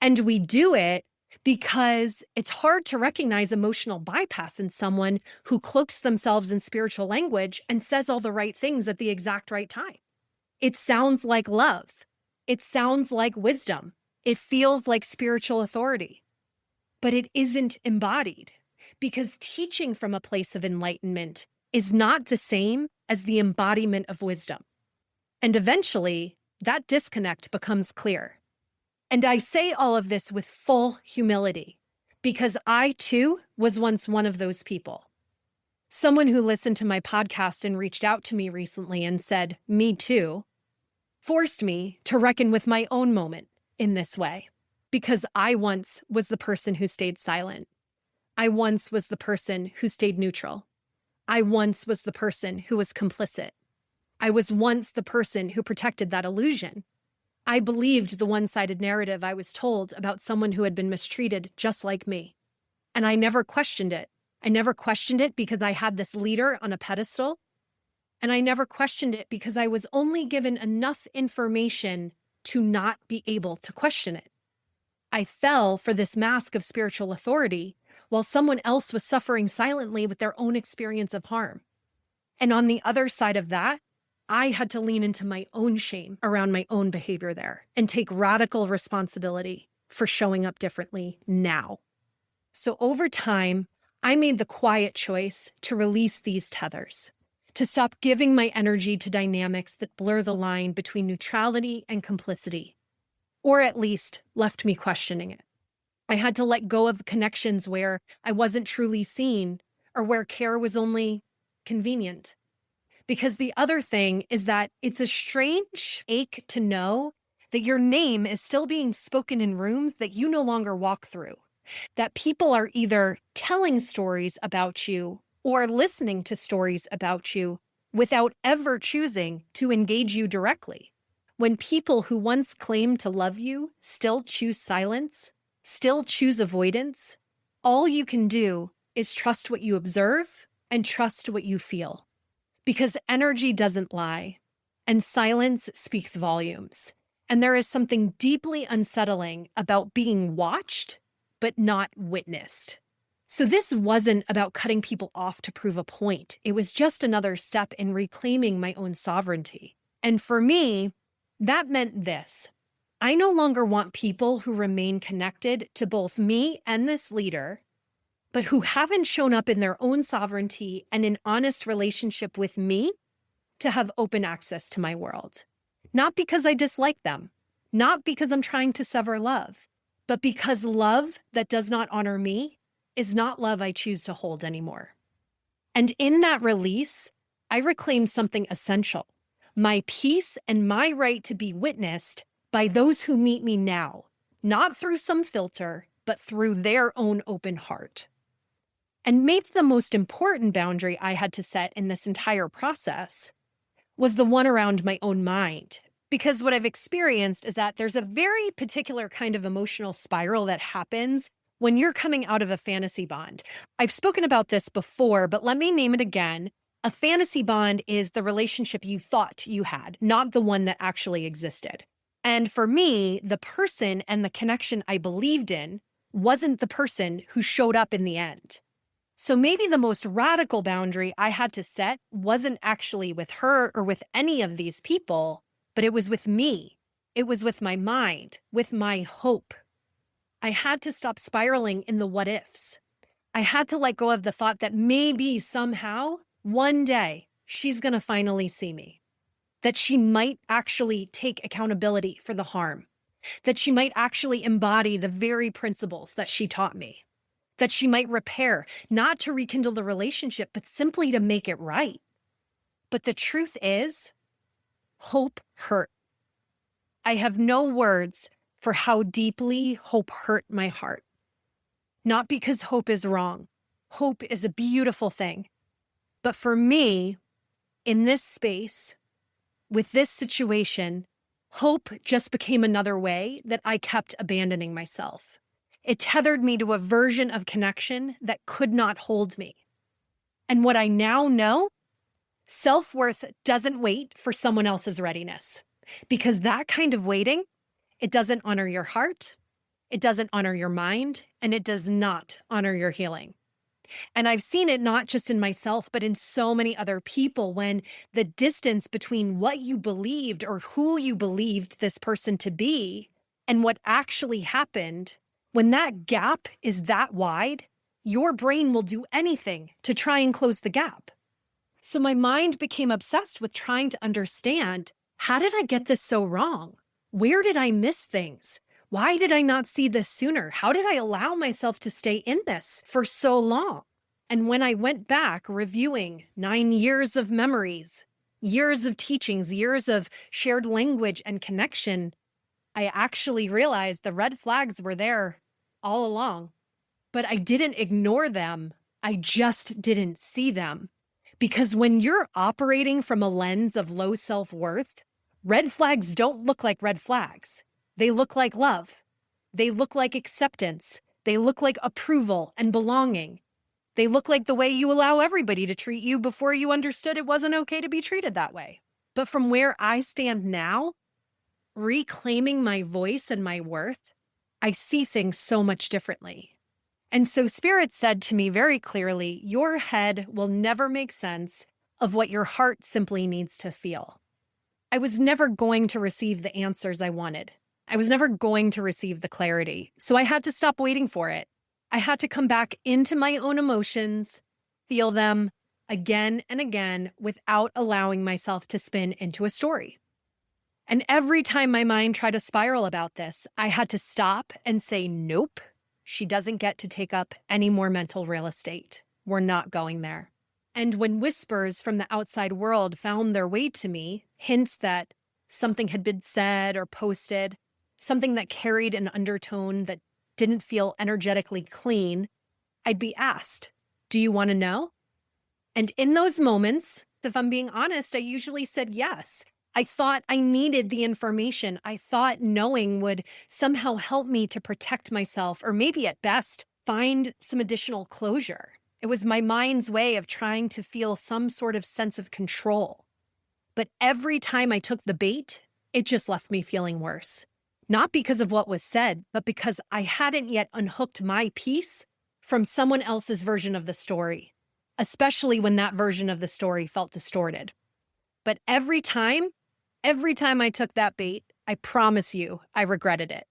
A: And we do it because it's hard to recognize emotional bypass in someone who cloaks themselves in spiritual language and says all the right things at the exact right time. It sounds like love. It sounds like wisdom. It feels like spiritual authority. But it isn't embodied, because teaching from a place of enlightenment is not the same as the embodiment of wisdom. And eventually, that disconnect becomes clear. And I say all of this with full humility, because I too was once one of those people. Someone who listened to my podcast and reached out to me recently and said, "Me too," forced me to reckon with my own moment in this way, because I once was the person who stayed silent. I once was the person who stayed neutral. I once was the person who was complicit. I was once the person who protected that illusion. I believed the one-sided narrative I was told about someone who had been mistreated just like me. And I never questioned it. I never questioned it because I had this leader on a pedestal. And I never questioned it because I was only given enough information to not be able to question it. I fell for this mask of spiritual authority while someone else was suffering silently with their own experience of harm. And on the other side of that, I had to lean into my own shame around my own behavior there and take radical responsibility for showing up differently now. So over time, I made the quiet choice to release these tethers, to stop giving my energy to dynamics that blur the line between neutrality and complicity, or at least left me questioning it. I had to let go of connections where I wasn't truly seen or where care was only convenient. Because the other thing is that it's a strange ache to know that your name is still being spoken in rooms that you no longer walk through, that people are either telling stories about you or listening to stories about you without ever choosing to engage you directly. When people who once claimed to love you still choose silence, still choose avoidance, all you can do is trust what you observe and trust what you feel. Because energy doesn't lie, and silence speaks volumes. And there is something deeply unsettling about being watched, but not witnessed. So this wasn't about cutting people off to prove a point. It was just another step in reclaiming my own sovereignty. And for me, that meant this. I no longer want people who remain connected to both me and this leader, but who haven't shown up in their own sovereignty and an honest relationship with me to have open access to my world. Not because I dislike them, not because I'm trying to sever love, but because love that does not honor me is not love I choose to hold anymore. And in that release, I reclaimed something essential, my peace and my right to be witnessed by those who meet me now, not through some filter, but through their own open heart. And maybe the most important boundary I had to set in this entire process was the one around my own mind. Because what I've experienced is that there's a very particular kind of emotional spiral that happens when you're coming out of a fantasy bond. I've spoken about this before, but let me name it again. A fantasy bond is the relationship you thought you had, not the one that actually existed. And for me, the person and the connection I believed in wasn't the person who showed up in the end. So maybe the most radical boundary I had to set wasn't actually with her or with any of these people, but it was with me. It was with my mind, with my hope. I had to stop spiraling in the what ifs. I had to let go of the thought that maybe somehow, one day, she's going to finally see me. That she might actually take accountability for the harm. That she might actually embody the very principles that she taught me. That she might repair, not to rekindle the relationship, but simply to make it right. But the truth is, hope hurt. I have no words for how deeply hope hurt my heart. Not because hope is wrong. Hope is a beautiful thing. But for me, in this space, with this situation, hope just became another way that I kept abandoning myself. It tethered me to a version of connection that could not hold me. And what I now know, self-worth doesn't wait for someone else's readiness. Because that kind of waiting, it doesn't honor your heart, it doesn't honor your mind, and it does not honor your healing. And I've seen it not just in myself, but in so many other people when the distance between what you believed or who you believed this person to be and what actually happened, when that gap is that wide, your brain will do anything to try and close the gap. So my mind became obsessed with trying to understand, how did I get this so wrong? Where did I miss things? Why did I not see this sooner? How did I allow myself to stay in this for so long? And when I went back reviewing 9 years of memories, years of teachings, years of shared language and connection, I actually realized the red flags were there all along. But I didn't ignore them. I just didn't see them. Because when you're operating from a lens of low self-worth, red flags don't look like red flags. They look like love. They look like acceptance. They look like approval and belonging. They look like the way you allow everybody to treat you before you understood it wasn't okay to be treated that way. But from where I stand now, reclaiming my voice and my worth, I see things so much differently. And so Spirit said to me very clearly, your head will never make sense of what your heart simply needs to feel. I was never going to receive the answers I wanted. I was never going to receive the clarity. So I had to stop waiting for it. I had to come back into my own emotions, feel them, again and again without allowing myself to spin into a story. And every time my mind tried to spiral about this, I had to stop and say, nope, she doesn't get to take up any more mental real estate. We're not going there. And when whispers from the outside world found their way to me, hints that something had been said or posted, something that carried an undertone that didn't feel energetically clean, I'd be asked, do you want to know? And in those moments, if I'm being honest, I usually said yes. I thought I needed the information. I thought knowing would somehow help me to protect myself, or maybe at best, find some additional closure. It was my mind's way of trying to feel some sort of sense of control. But every time I took the bait, it just left me feeling worse. Not because of what was said, but because I hadn't yet unhooked my piece from someone else's version of the story, especially when that version of the story felt distorted. But every time I took that bait, I promise you, I regretted it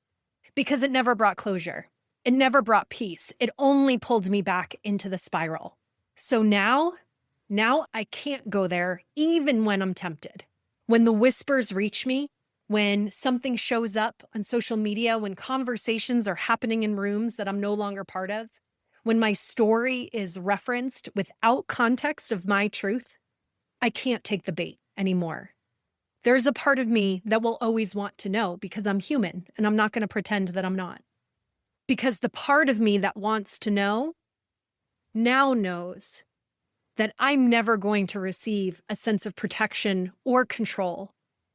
A: because it never brought closure. It never brought peace. It only pulled me back into the spiral. So now I can't go there even when I'm tempted. When the whispers reach me, when something shows up on social media, when conversations are happening in rooms that I'm no longer part of, when my story is referenced without context of my truth, I can't take the bait anymore. There's a part of me that will always want to know because I'm human and I'm not going to pretend that I'm not. Because the part of me that wants to know now knows that I'm never going to receive a sense of protection or control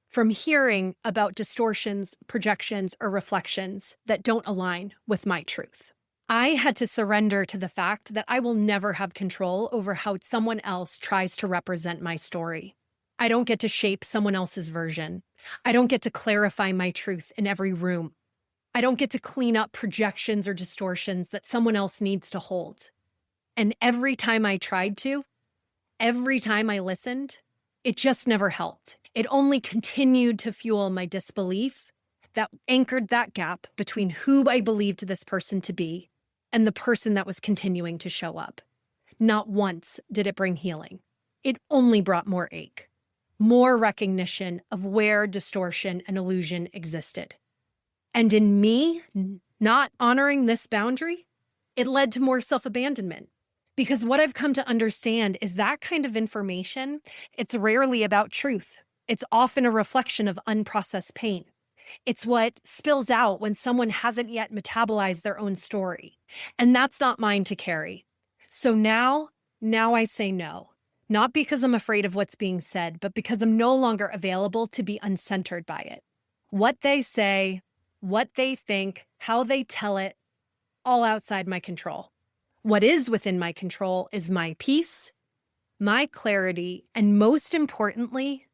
A: from hearing about distortions, projections, or reflections that don't align with my truth. I had to surrender to the fact that I will never have control over how someone else tries to represent my story. I don't get to shape someone else's version. I don't get to clarify my truth in every room. I don't get to clean up projections or distortions that someone else needs to hold. And every time I tried to, every time I listened, it just never helped. It only continued to fuel my disbelief that anchored that gap between who I believed this person to be and the person that was continuing to show up. Not once did it bring healing. It only brought more ache, more recognition of where distortion and illusion existed. And in me not honoring this boundary, it led to more self-abandonment. Because what I've come to understand is that kind of information, it's rarely about truth. It's often a reflection of unprocessed pain. It's what spills out when someone hasn't yet metabolized their own story. And that's not mine to carry. So now I say no. Not because I'm afraid of what's being said, but because I'm no longer available to be uncentered by it. What they say, what they think, how they tell it, all outside my control. What is within my control is my peace, my clarity, and most importantly,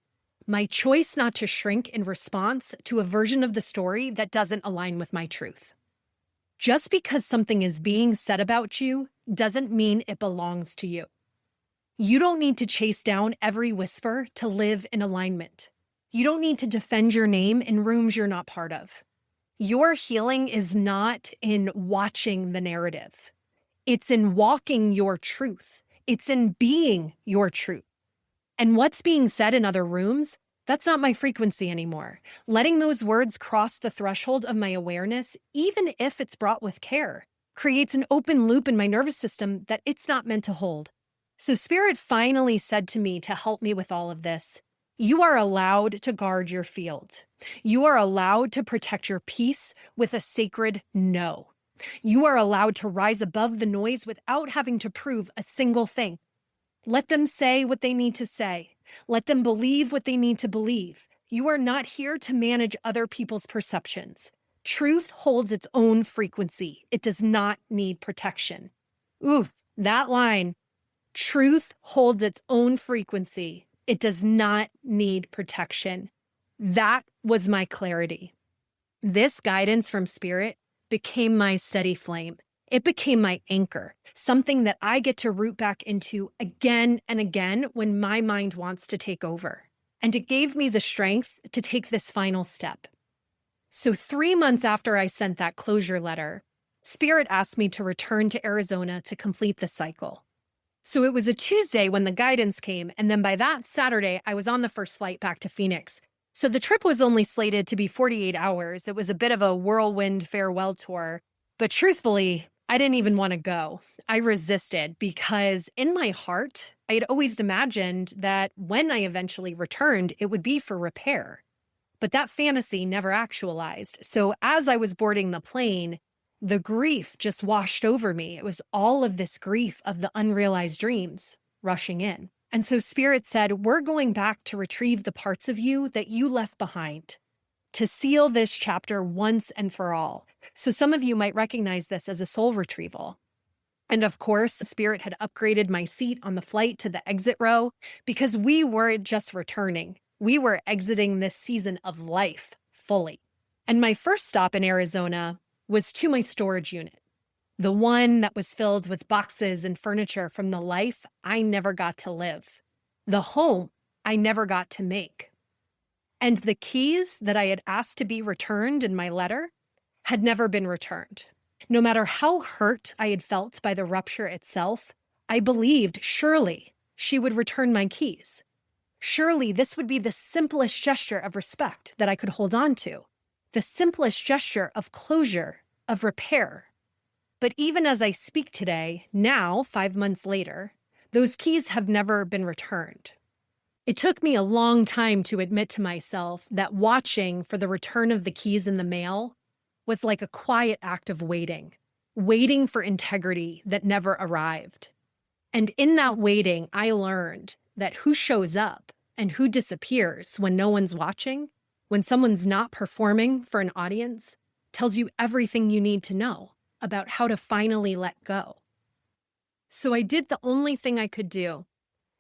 A: my choice not to shrink in response to a version of the story that doesn't align with my truth. Just because something is being said about you doesn't mean it belongs to you. You don't need to chase down every whisper to live in alignment. You don't need to defend your name in rooms you're not part of. Your healing is not in watching the narrative. It's in walking your truth. It's in being your truth. And what's being said in other rooms, that's not my frequency anymore. Letting those words cross the threshold of my awareness, even if it's brought with care, creates an open loop in my nervous system that it's not meant to hold. So Spirit finally said to me to help me with all of this, you are allowed to guard your field. You are allowed to protect your peace with a sacred no. You are allowed to rise above the noise without having to prove a single thing. Let them say what they need to say. Let them believe what they need to believe. You are not here to manage other people's perceptions. Truth holds its own frequency. It does not need protection. Oof, that line. Truth holds its own frequency. It does not need protection. That was my clarity. This guidance from Spirit became my steady flame. It became my anchor, something that I get to root back into again and again when my mind wants to take over. And it gave me the strength to take this final step. So 3 months after I sent that closure letter, Spirit asked me to return to Arizona to complete the cycle. So it was a Tuesday when the guidance came, and then by that Saturday, I was on the first flight back to Phoenix. So the trip was only slated to be 48 hours. It was a bit of a whirlwind farewell tour. But truthfully, I didn't even want to go. I resisted because in my heart, I had always imagined that when I eventually returned, it would be for repair. But that fantasy never actualized. So as I was boarding the plane, the grief just washed over me. It was all of this grief of the unrealized dreams rushing in. And so Spirit said, we're going back to retrieve the parts of you that you left behind, to seal this chapter once and for all. So some of you might recognize this as a soul retrieval. And of course, Spirit had upgraded my seat on the flight to the exit row because we weren't just returning. We were exiting this season of life fully. And my first stop in Arizona was to my storage unit, the one that was filled with boxes and furniture from the life I never got to live, the home I never got to make. And the keys that I had asked to be returned in my letter had never been returned. No matter how hurt I had felt by the rupture itself, I believed surely she would return my keys. Surely this would be the simplest gesture of respect that I could hold on to, the simplest gesture of closure, of repair. But even as I speak today, now, 5 months later, those keys have never been returned. It took me a long time to admit to myself that watching for the return of the keys in the mail was like a quiet act of waiting for integrity that never arrived. And in that waiting, I learned that who shows up and who disappears when no one's watching, when someone's not performing for an audience, tells you everything you need to know about how to finally let go. So I did the only thing I could do,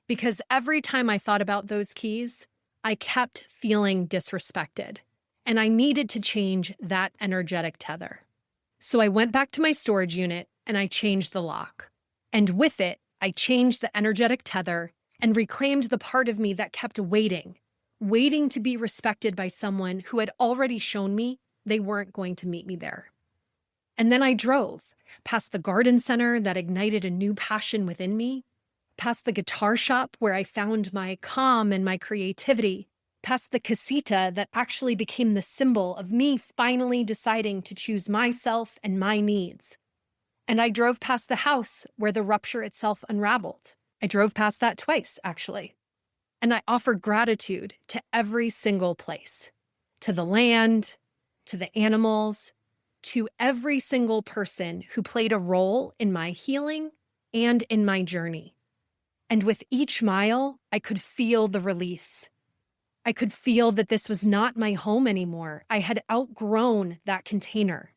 A: because every time I thought about those keys, I kept feeling disrespected, and I needed to change that energetic tether. So I went back to my storage unit and I changed the lock. And with it, I changed the energetic tether and reclaimed the part of me that kept waiting to be respected by someone who had already shown me they weren't going to meet me there. And then I drove past the garden center that ignited a new passion within me, past the guitar shop where I found my calm and my creativity, past the casita that actually became the symbol of me finally deciding to choose myself and my needs. And I drove past the house where the rupture itself unraveled. I drove past that twice, actually. And I offered gratitude to every single place, to the land, to the animals, to every single person who played a role in my healing and in my journey. And with each mile, I could feel the release. I could feel that this was not my home anymore. I had outgrown that container,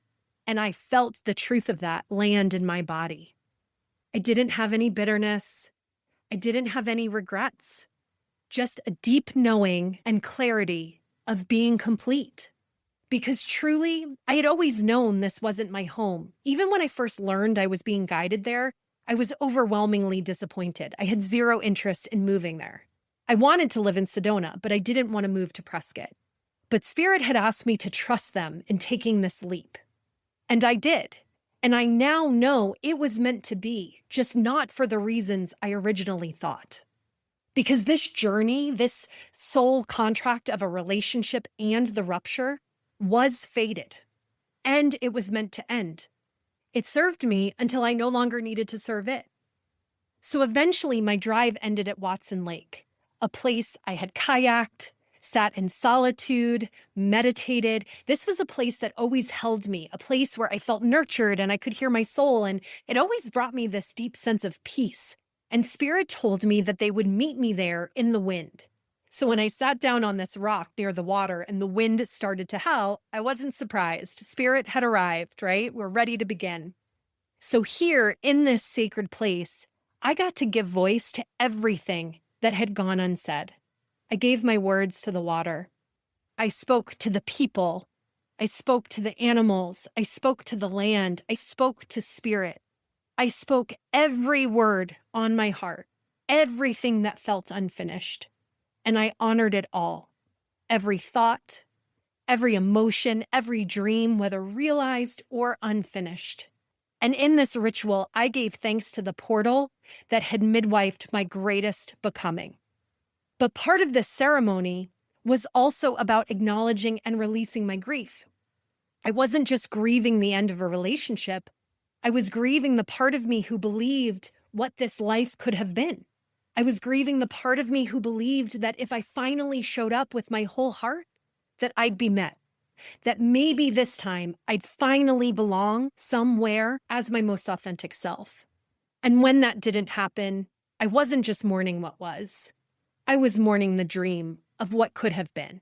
A: and I felt the truth of that land in my body. I didn't have any bitterness. I didn't have any regrets. Just a deep knowing and clarity of being complete. Because truly, I had always known this wasn't my home. Even when I first learned I was being guided there, I was overwhelmingly disappointed. I had zero interest in moving there. I wanted to live in Sedona, but I didn't want to move to Prescott. But Spirit had asked me to trust them in taking this leap. And I did. And I now know it was meant to be, just not for the reasons I originally thought. Because this journey, this soul contract of a relationship and the rupture was fated. And it was meant to end. It served me until I no longer needed to serve it. So eventually my drive ended at Watson Lake, a place I had kayaked, sat in solitude, meditated. This was a place that always held me, a place where I felt nurtured and I could hear my soul, and it always brought me this deep sense of peace. And Spirit told me that they would meet me there in the wind. So when I sat down on this rock near the water and the wind started to howl, I wasn't surprised. Spirit had arrived, right? We're ready to begin. So here in this sacred place, I got to give voice to everything that had gone unsaid. I gave my words to the water. I spoke to the people. I spoke to the animals. I spoke to the land. I spoke to Spirit. I spoke every word on my heart, everything that felt unfinished. And I honored it all. Every thought, every emotion, every dream, whether realized or unfinished. And in this ritual, I gave thanks to the portal that had midwifed my greatest becoming. But part of this ceremony was also about acknowledging and releasing my grief. I wasn't just grieving the end of a relationship. I was grieving the part of me who believed what this life could have been. I was grieving the part of me who believed that if I finally showed up with my whole heart, that I'd be met, that maybe this time I'd finally belong somewhere as my most authentic self. And when that didn't happen, I wasn't just mourning what was. I was mourning the dream of what could have been.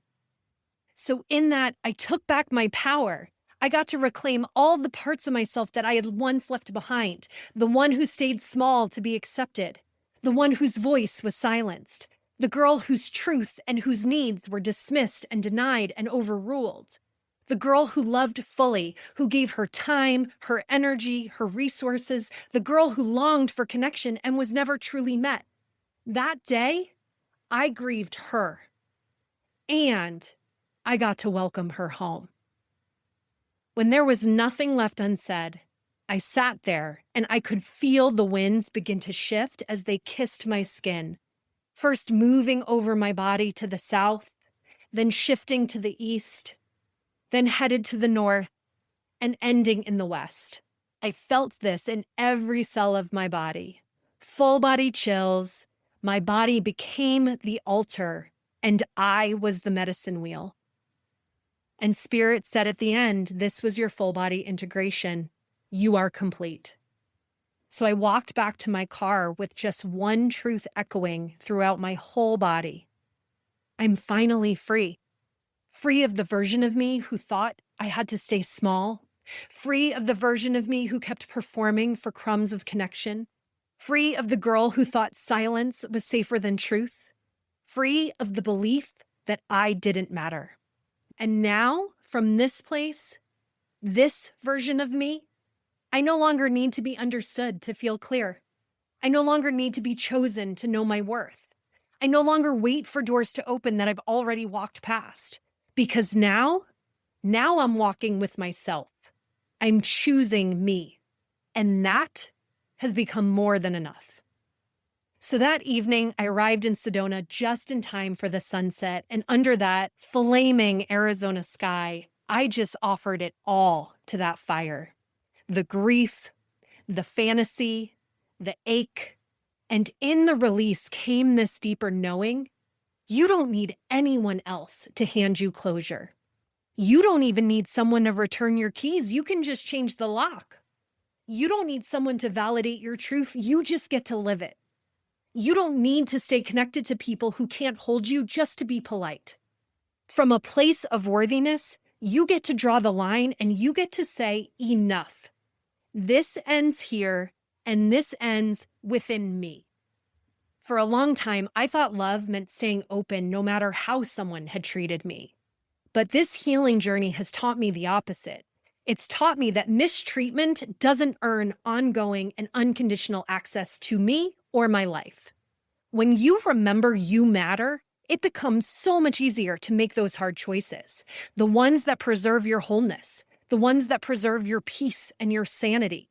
A: So in that, I took back my power. I got to reclaim all the parts of myself that I had once left behind, the one who stayed small to be accepted, the one whose voice was silenced, the girl whose truth and whose needs were dismissed and denied and overruled, the girl who loved fully, who gave her time, her energy, her resources, the girl who longed for connection and was never truly met. That day, I grieved her, and I got to welcome her home. When there was nothing left unsaid, I sat there and I could feel the winds begin to shift as they kissed my skin, first moving over my body to the south, then shifting to the east, then headed to the north, and ending in the west. I felt this in every cell of my body. Full body chills. My body became the altar, and I was the medicine wheel. And Spirit said at the end, this was your full body integration. You are complete. So I walked back to my car with just one truth echoing throughout my whole body. I'm finally free. Free of the version of me who thought I had to stay small. Free of the version of me who kept performing for crumbs of connection. Free of the girl who thought silence was safer than truth. Free of the belief that I didn't matter. And now, from this place, this version of me, I no longer need to be understood to feel clear. I no longer need to be chosen to know my worth. I no longer wait for doors to open that I've already walked past. Because now I'm walking with myself. I'm choosing me. And that has become more than enough. So that evening, I arrived in Sedona just in time for the sunset. And under that flaming Arizona sky, I just offered it all to that fire. The grief, the fantasy, the ache. And in the release came this deeper knowing. You don't need anyone else to hand you closure. You don't even need someone to return your keys. You can just change the lock. You don't need someone to validate your truth. You just get to live it. You don't need to stay connected to people who can't hold you just to be polite. From a place of worthiness, you get to draw the line and you get to say enough. This ends here and this ends within me. For a long time, I thought love meant staying open no matter how someone had treated me. But this healing journey has taught me the opposite. It's taught me that mistreatment doesn't earn ongoing and unconditional access to me or my life. When you remember you matter, it becomes so much easier to make those hard choices. The ones that preserve your wholeness, the ones that preserve your peace and your sanity.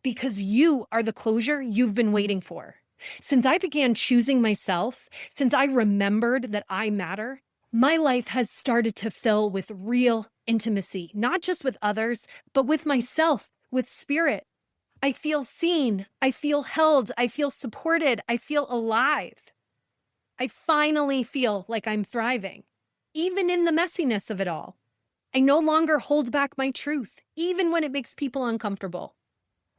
A: Because you are the closure you've been waiting for. Since I began choosing myself, since I remembered that I matter, my life has started to fill with real intimacy, not just with others, but with myself, with spirit. I feel seen, I feel held, I feel supported, I feel alive. I finally feel like I'm thriving, even in the messiness of it all. I no longer hold back my truth, even when it makes people uncomfortable.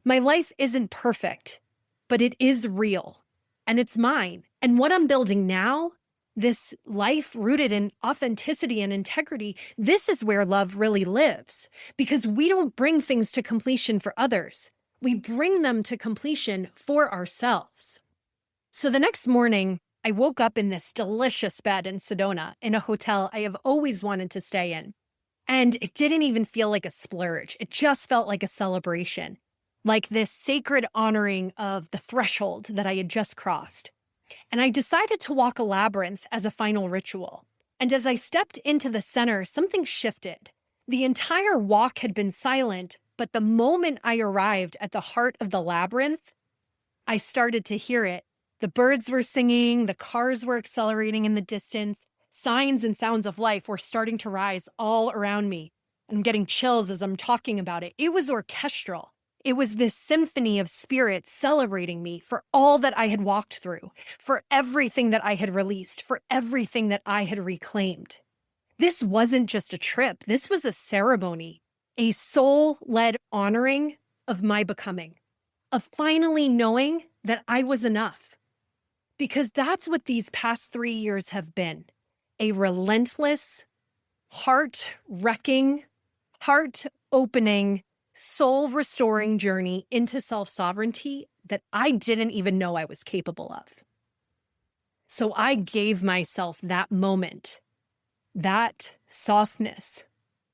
A: My life isn't perfect, but it is real, and it's mine. And what I'm building now, this life rooted in authenticity and integrity, this is where love really lives, because we don't bring things to completion for others. We bring them to completion for ourselves. So the next morning, I woke up in this delicious bed in Sedona in a hotel I have always wanted to stay in. And it didn't even feel like a splurge. It just felt like a celebration, like this sacred honoring of the threshold that I had just crossed. And I decided to walk a labyrinth as a final ritual. And as I stepped into the center, something shifted. The entire walk had been silent, But the moment I arrived at the heart of the labyrinth, I started to hear it. The birds were singing, the cars were accelerating in the distance, signs and sounds of life were starting to rise all around me. I'm getting chills as I'm talking about it. It was orchestral. It was this symphony of spirits celebrating me for all that I had walked through, for everything that I had released, for everything that I had reclaimed. This wasn't just a trip. This was a ceremony, a soul-led honoring of my becoming, of finally knowing that I was enough. Because that's what these past 3 years have been, a relentless, heart-wrecking, heart-opening, soul-restoring journey into self-sovereignty that I didn't even know I was capable of. So I gave myself that moment, that softness,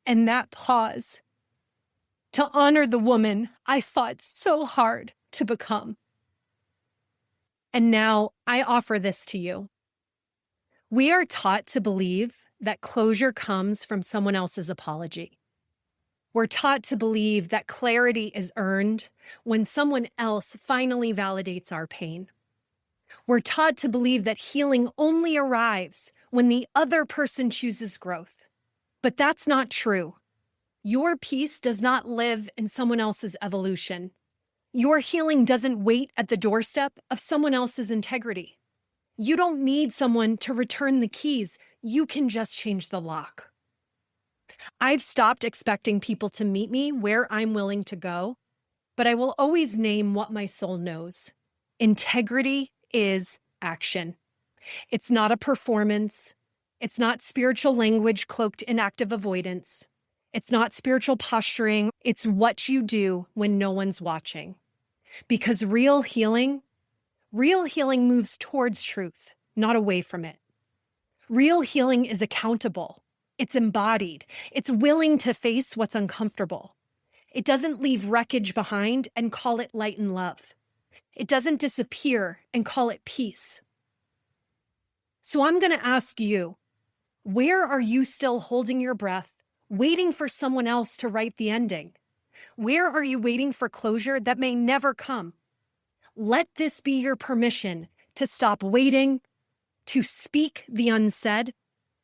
A: and that pause to honor the woman I fought so hard to become. And now I offer this to you. We are taught to believe that closure comes from someone else's apology. We're taught to believe that clarity is earned when someone else finally validates our pain. We're taught to believe that healing only arrives when the other person chooses growth. But that's not true. Your peace does not live in someone else's evolution. Your healing doesn't wait at the doorstep of someone else's integrity. You don't need someone to return the keys. You can just change the lock. I've stopped expecting people to meet me where I'm willing to go, but I will always name what my soul knows. Integrity is action. It's not a performance. It's not spiritual language cloaked in active avoidance. It's not spiritual posturing. It's what you do when no one's watching. Because real healing moves towards truth, not away from it. Real healing is accountable. It's embodied. It's willing to face what's uncomfortable. It doesn't leave wreckage behind and call it light and love. It doesn't disappear and call it peace. So I'm going to ask you, where are you still holding your breath, waiting for someone else to write the ending? Where are you waiting for closure that may never come? Let this be your permission to stop waiting, to speak the unsaid,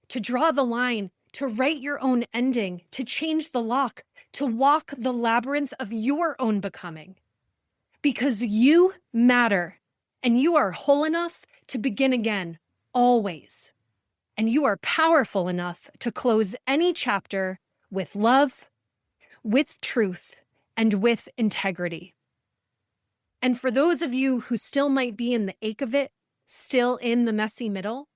A: to draw the line, to write your own ending, to change the lock, to walk the labyrinth of your own becoming. Because you matter, and you are whole enough to begin again, always. And you are powerful enough to close any chapter with love, with truth, and with integrity. And for those of you who still might be in the ache of it, still in the messy middle,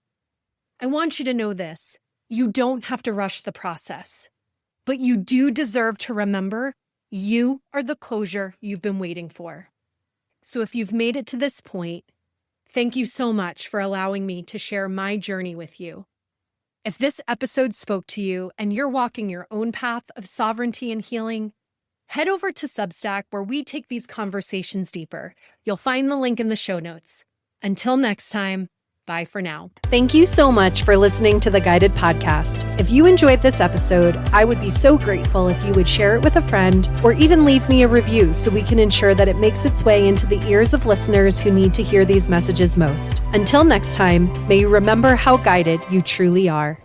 A: I want you to know this. You don't have to rush the process, but you do deserve to remember you are the closure you've been waiting for. So if you've made it to this point, thank you so much for allowing me to share my journey with you. If this episode spoke to you and you're walking your own path of sovereignty and healing, head over to Substack where we take these conversations deeper. You'll find the link in the show notes. Until next time, bye for now. Thank you so much for listening to the Guided Podcast. If you enjoyed this episode, I would be so grateful if you would share it with a friend or even leave me a review so we can ensure that it makes its way into the ears of listeners who need to hear these messages most. Until next time, may you remember how guided you truly are.